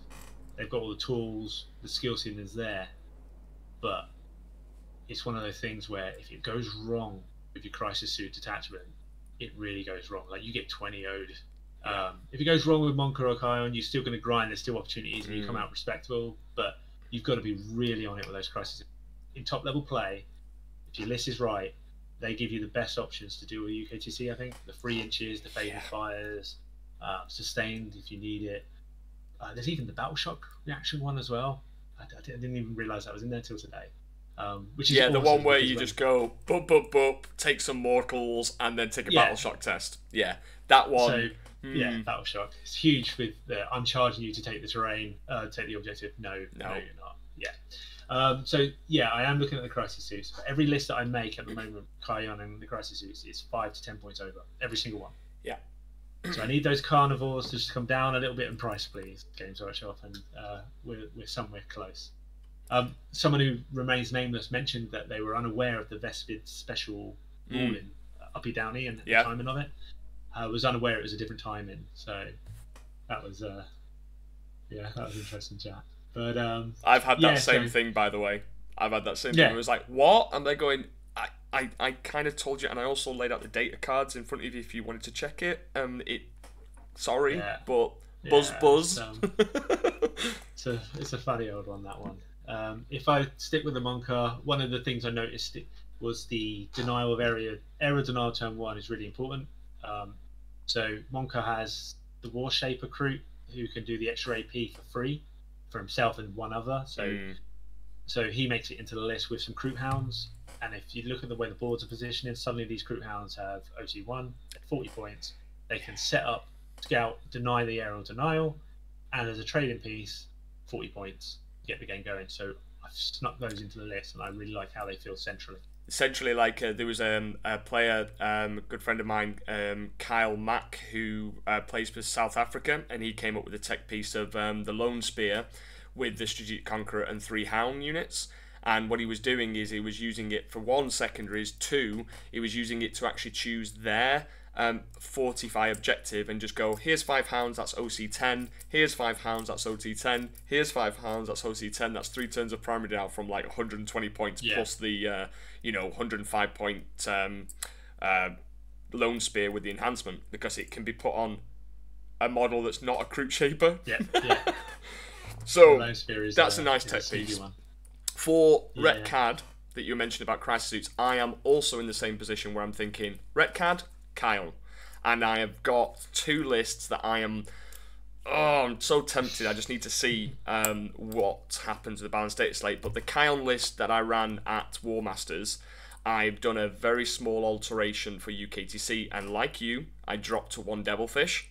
Speaker 2: they've got all the tools, the skill ceiling's there, but it's one of those things where if it goes wrong with your crisis suit detachment, it really goes wrong. Like, you get 20 owed. If it goes wrong with Mont'ka or Kion, you're still going to grind. There's still opportunities and you come out respectable, but you've got to be really on it with those crises. In top level play, if your list is right, they give you the best options to do with UKTC. I think the 3 inches, the fatal fires, sustained if you need it. There's even the battle shock reaction one as well. I didn't even realize that was in there till today. which is
Speaker 1: the
Speaker 2: awesome
Speaker 1: one where
Speaker 2: because
Speaker 1: you just go boop, take some mortals, and then take a battle shock test. Yeah, that one.
Speaker 2: So yeah, battle shock. It's huge with I'm charging you to take the terrain, take the objective. No, you're not. Yeah. So yeah, I am looking at the crisis suits. For every list that I make at the moment, Kion and the crisis suits, it's 5 to 10 points over every single one.
Speaker 1: Yeah.
Speaker 2: So I need those carnivores to just come down a little bit in price, please, Games Workshop, and we're somewhere close. Someone who remains nameless mentioned that they were unaware of the Vespid special ruling, Uppy Downy, and the timing of it. Was unaware it was a different timing, so that was that was interesting chat. But
Speaker 1: I've had that same thing, by the way. I've had that same thing. It was like, what? And they're going, I kind of told you, and I also laid out the data cards in front of you if you wanted to check it. Sorry, but buzz.
Speaker 2: It's a funny old one, that one. If I stick with the Mont'ka, one of the things I noticed was the denial of error denial turn 1 is really important. So Mont'ka has the War Shaper recruit who can do the extra AP for free for himself and one other. So he makes it into the list with some Croot Hounds. And if you look at the way the boards are positioned, suddenly these Croot Hounds have OT1 at 40 points. They can set up, scout, deny the aerial denial, and as a trading piece, 40 points, get the game going. So I've snuck those into the list, and I really like how they feel centrally.
Speaker 1: Essentially, like there was a player, a good friend of mine, Kyle Mack, who plays for South Africa, and he came up with a tech piece of the Lone Spear with the Strategic Conqueror and 3 Hound units. And what he was doing is he was using it for 1, secondaries, 2, he was using it to actually choose their fortify objective and just go, here's 5 hounds, that's OC10, here's 5 hounds, that's OT10, here's 5 hounds, that's OC10, that's 3 turns of primary down from like 120 points plus the 105 point Lone Spear with the enhancement, because it can be put on a model that's not a Croot Shaper. So that's a nice tech piece. One. For Ret Cad that you mentioned about crisis suits, I am also in the same position where I'm thinking Ret Cad, Kion, and I have got 2 lists that I'm so tempted. I just need to see what happens with the balanced data slate. But the Kion list that I ran at War Masters, I've done a very small alteration for UKTC, and like you, I dropped to 1 Devilfish,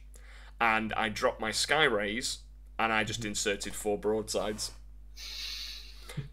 Speaker 1: and I dropped my Sky Rays, and I just inserted 4 broadsides.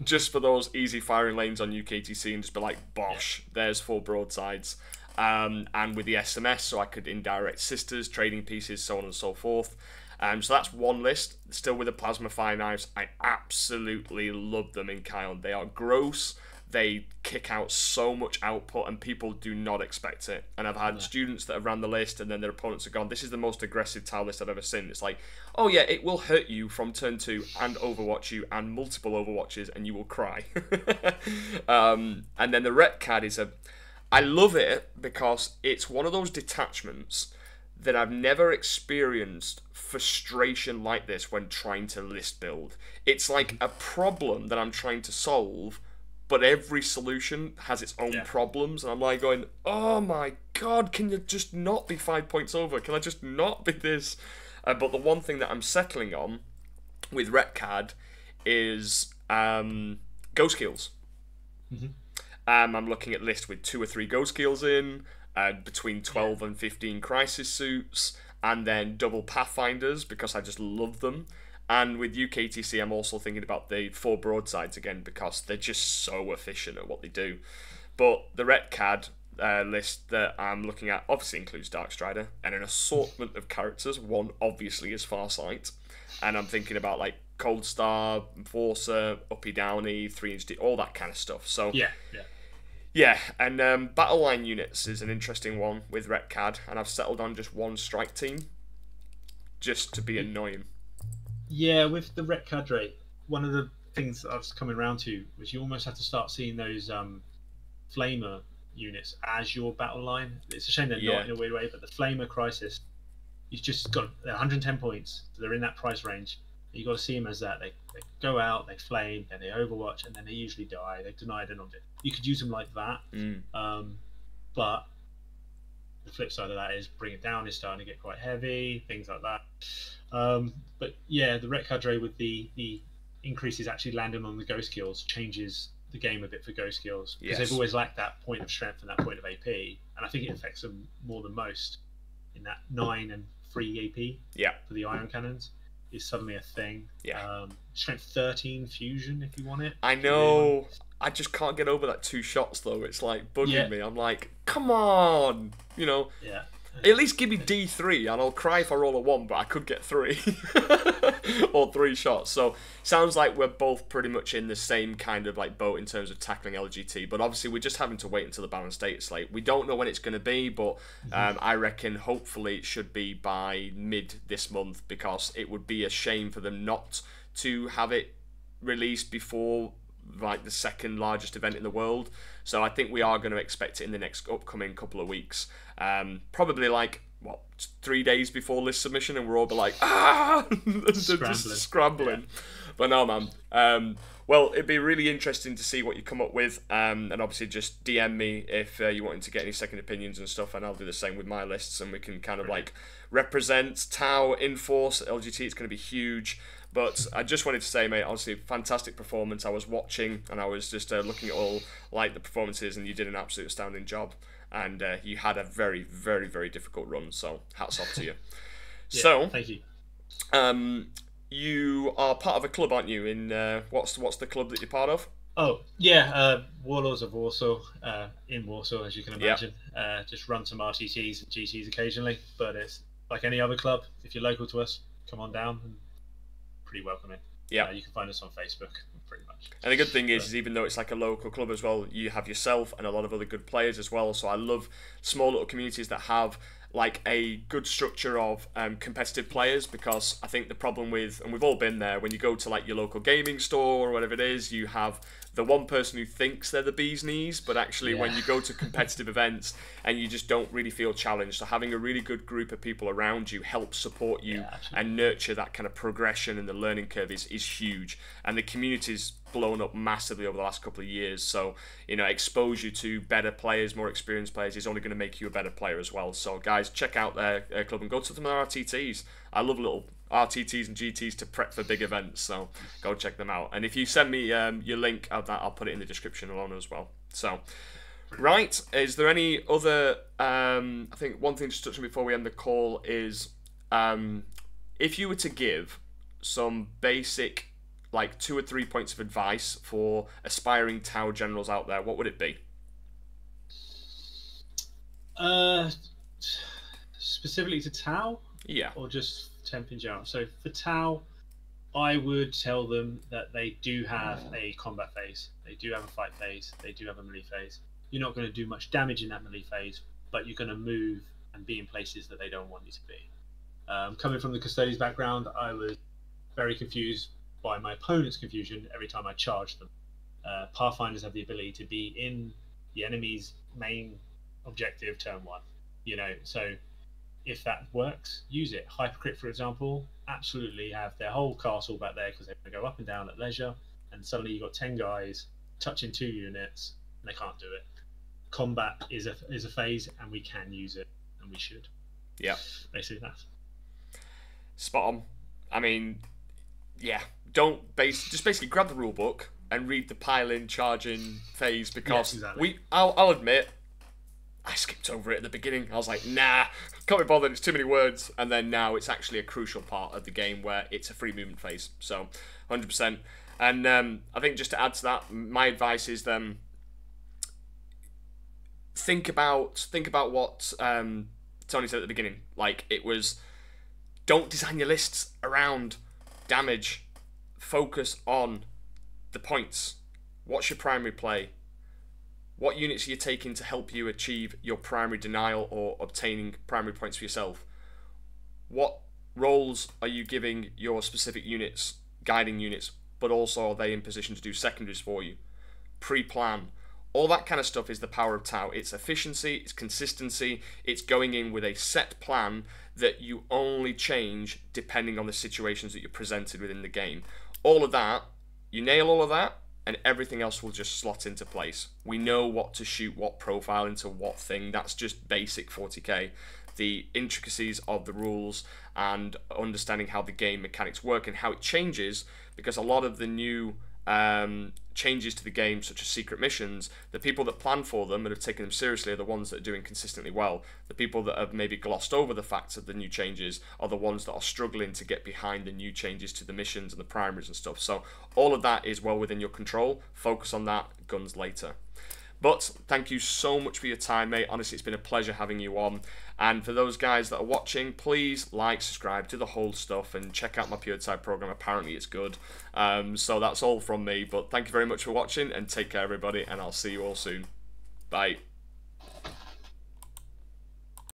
Speaker 1: Just for those easy firing lanes on UKTC, and just be like, bosh, there's 4 broadsides. And with the SMS, so I could indirect sisters, trading pieces, so on and so forth. So that's one list. Still with the Plasma Fire Knives, I absolutely love them in Kion. They are gross. They kick out so much output, and people do not expect it. And I've had students that have ran the list, and then their opponents have gone, this is the most aggressive tile list I've ever seen. It's like, oh yeah, it will hurt you from turn 2 and overwatch you and multiple overwatches, and you will cry. And then the Ret Cad is I love it because it's one of those detachments that I've never experienced frustration like this when trying to list build. It's like a problem that I'm trying to solve, but every solution has its own problems, and I'm like going, oh my god, can you just not be 5 points over? Can I just not be this? But the one thing that I'm settling on with Ret Cad is Ghost Kills. I'm looking at lists with 2 or 3 Ghost Kills in, between 12 and 15 Crisis Suits, and then double Pathfinders, because I just love them. And with UKTC, I'm also thinking about the 4 broadsides again, because they're just so efficient at what they do. But the Ret Cad list that I'm looking at obviously includes Darkstrider and an assortment of characters. One obviously is Farsight, and I'm thinking about like Cold Star, Enforcer, Uppy Downy, 3-inch D, all that kind of stuff. So yeah, and Battle Line units is an interesting one with Ret Cad, and I've settled on just 1 strike team, just to be annoying.
Speaker 2: Yeah, with the Ret Cadre, one of the things that I was coming around to was you almost have to start seeing those Flamer units as your battle line. It's a shame they're not in a weird way, but the Flamer Crisis, you've just got 110 points, so they're in that price range. You've got to see them as that. They go out, they flame, then they overwatch, and then they usually die. They've denied an object. You could use them like that, but the flip side of that is Bring It Down is starting to get quite heavy, things like that. But yeah, the Ret Cadre with the increases actually landing on the Ghost Kills changes the game a bit for go skills, because
Speaker 1: Yes.
Speaker 2: they've always lacked that point of strength and that point of AP, and I think it affects them more than most. In that 9 and 3 AP
Speaker 1: Yeah.
Speaker 2: for the iron cannons is suddenly a thing.
Speaker 1: Yeah.
Speaker 2: Strength 13 fusion if you want it.
Speaker 1: I know. I just can't get over that 2 shots though. It's like bugging me. I'm like, come on, you know.
Speaker 2: Yeah.
Speaker 1: At least give me D3 and I'll cry if I roll a 1, but I could get 3 or 3 shots. So sounds like we're both pretty much in the same kind of like boat in terms of tackling LGT, but obviously we're just having to wait until the balanced state slate. We don't know when it's going to be, but I reckon hopefully it should be by mid this month, because it would be a shame for them not to have it released before like the second largest event in the world. So I think we are going to expect it in the next upcoming couple of weeks. Probably like, what, 3 days before list submission, and we're all like, just scrambling. But no, man. Well, it'd be really interesting to see what you come up with, and obviously just DM me if you wanted to get any second opinions and stuff, and I'll do the same with my lists, and we can kind of like represent Tau, Enforce, LGT. It's going to be huge. But I just wanted to say, mate, honestly, fantastic performance. I was watching and I was just looking at all like the performances, and you did an absolute astounding job. And you had a very, very, very difficult run. So hats off to you.
Speaker 2: Yeah,
Speaker 1: so,
Speaker 2: thank you.
Speaker 1: You are part of a club, aren't you? In what's the club that you're part of?
Speaker 2: Oh yeah, Warlords of Walsall in Warsaw, as you can imagine. Just run some RTTs and GTs occasionally, but it's like any other club. If you're local to us, come on down. And pretty welcoming.
Speaker 1: Yeah,
Speaker 2: you can find us on Facebook, pretty much.
Speaker 1: And the good thing is even though it's like a local club as well, you have yourself and a lot of other good players as well. So I love small little communities that have like a good structure of competitive players, because I think the problem with, and we've all been there, when you go to like your local gaming store or whatever it is, you have the one person who thinks they're the bee's knees, but actually when you go to competitive events and you just don't really feel challenged. So having a really good group of people around you helps support you and nurture that kind of progression, and the learning curve is huge. And the community's blown up massively over the last couple of years. So, you know, exposure to better players, more experienced players is only going to make you a better player as well. So guys, check out their club and go to some of their RTTs. I love little RTTs and GTs to prep for big events, so go check them out. And if you send me your link of that, I'll put it in the description alone as well. So, right, is there any other, I think one thing to touch on before we end the call is, if you were to give some basic, like 2 or 3 points of advice for aspiring Tau generals out there, what would it be?
Speaker 2: Specifically to Tau?
Speaker 1: Yeah.
Speaker 2: Or just temp in general? So for Tau, I would tell them that they do have a combat phase. They do have a fight phase. They do have a melee phase. You're not going to do much damage in that melee phase, but you're going to move and be in places that they don't want you to be. Coming from the Custodians background, I was very confused by my opponent's confusion every time I charged them. Pathfinders have the ability to be in the enemy's main objective turn 1. You know, so if that works, use it. Hypercrit, for example, absolutely have their whole castle back there because they're going to go up and down at leisure, and suddenly you've got 10 guys touching 2 units and they can't do it. Combat is a phase, and we can use it, and we should.
Speaker 1: Yeah.
Speaker 2: Basically that. Spot
Speaker 1: on. I mean, yeah, just basically grab the rule book and read the pile-in, charging phase, because I'll admit, I skipped over it at the beginning. I was like, nah, can't be bothered, it's too many words. And then now it's actually a crucial part of the game where it's a free movement phase. So, 100%. And I think just to add to that, my advice is then think about what Tony said at the beginning. Like, it was, don't design your lists around damage. Focus on the points. What's your primary play? What units are you taking to help you achieve your primary denial or obtaining primary points for yourself? What roles are you giving your specific units, guiding units, but also are they in position to do secondaries for you? Pre-plan. All that kind of stuff is the power of Tau. It's efficiency, it's consistency, it's going in with a set plan that you only change depending on the situations that you're presented within the game. All of that, you nail all of that, and everything else will just slot into place. We know what to shoot, what profile into what thing. That's just basic 40k. The intricacies of the rules and understanding how the game mechanics work and how it changes, because a lot of the new changes to the game, such as secret missions, the people that plan for them and have taken them seriously are the ones that are doing consistently well. The people that have maybe glossed over the facts of the new changes are the ones that are struggling to get behind the new changes to the missions and the primaries and stuff. So all of that is well within your control. Focus on that, guns later. But thank you so much for your time, mate. Honestly, it's been a pleasure having you on. And for those guys that are watching, please like, subscribe, do the whole stuff, and check out my Puretide program. Apparently it's good. So that's all from me. But thank you very much for watching, and take care, everybody, and I'll see you all soon. Bye.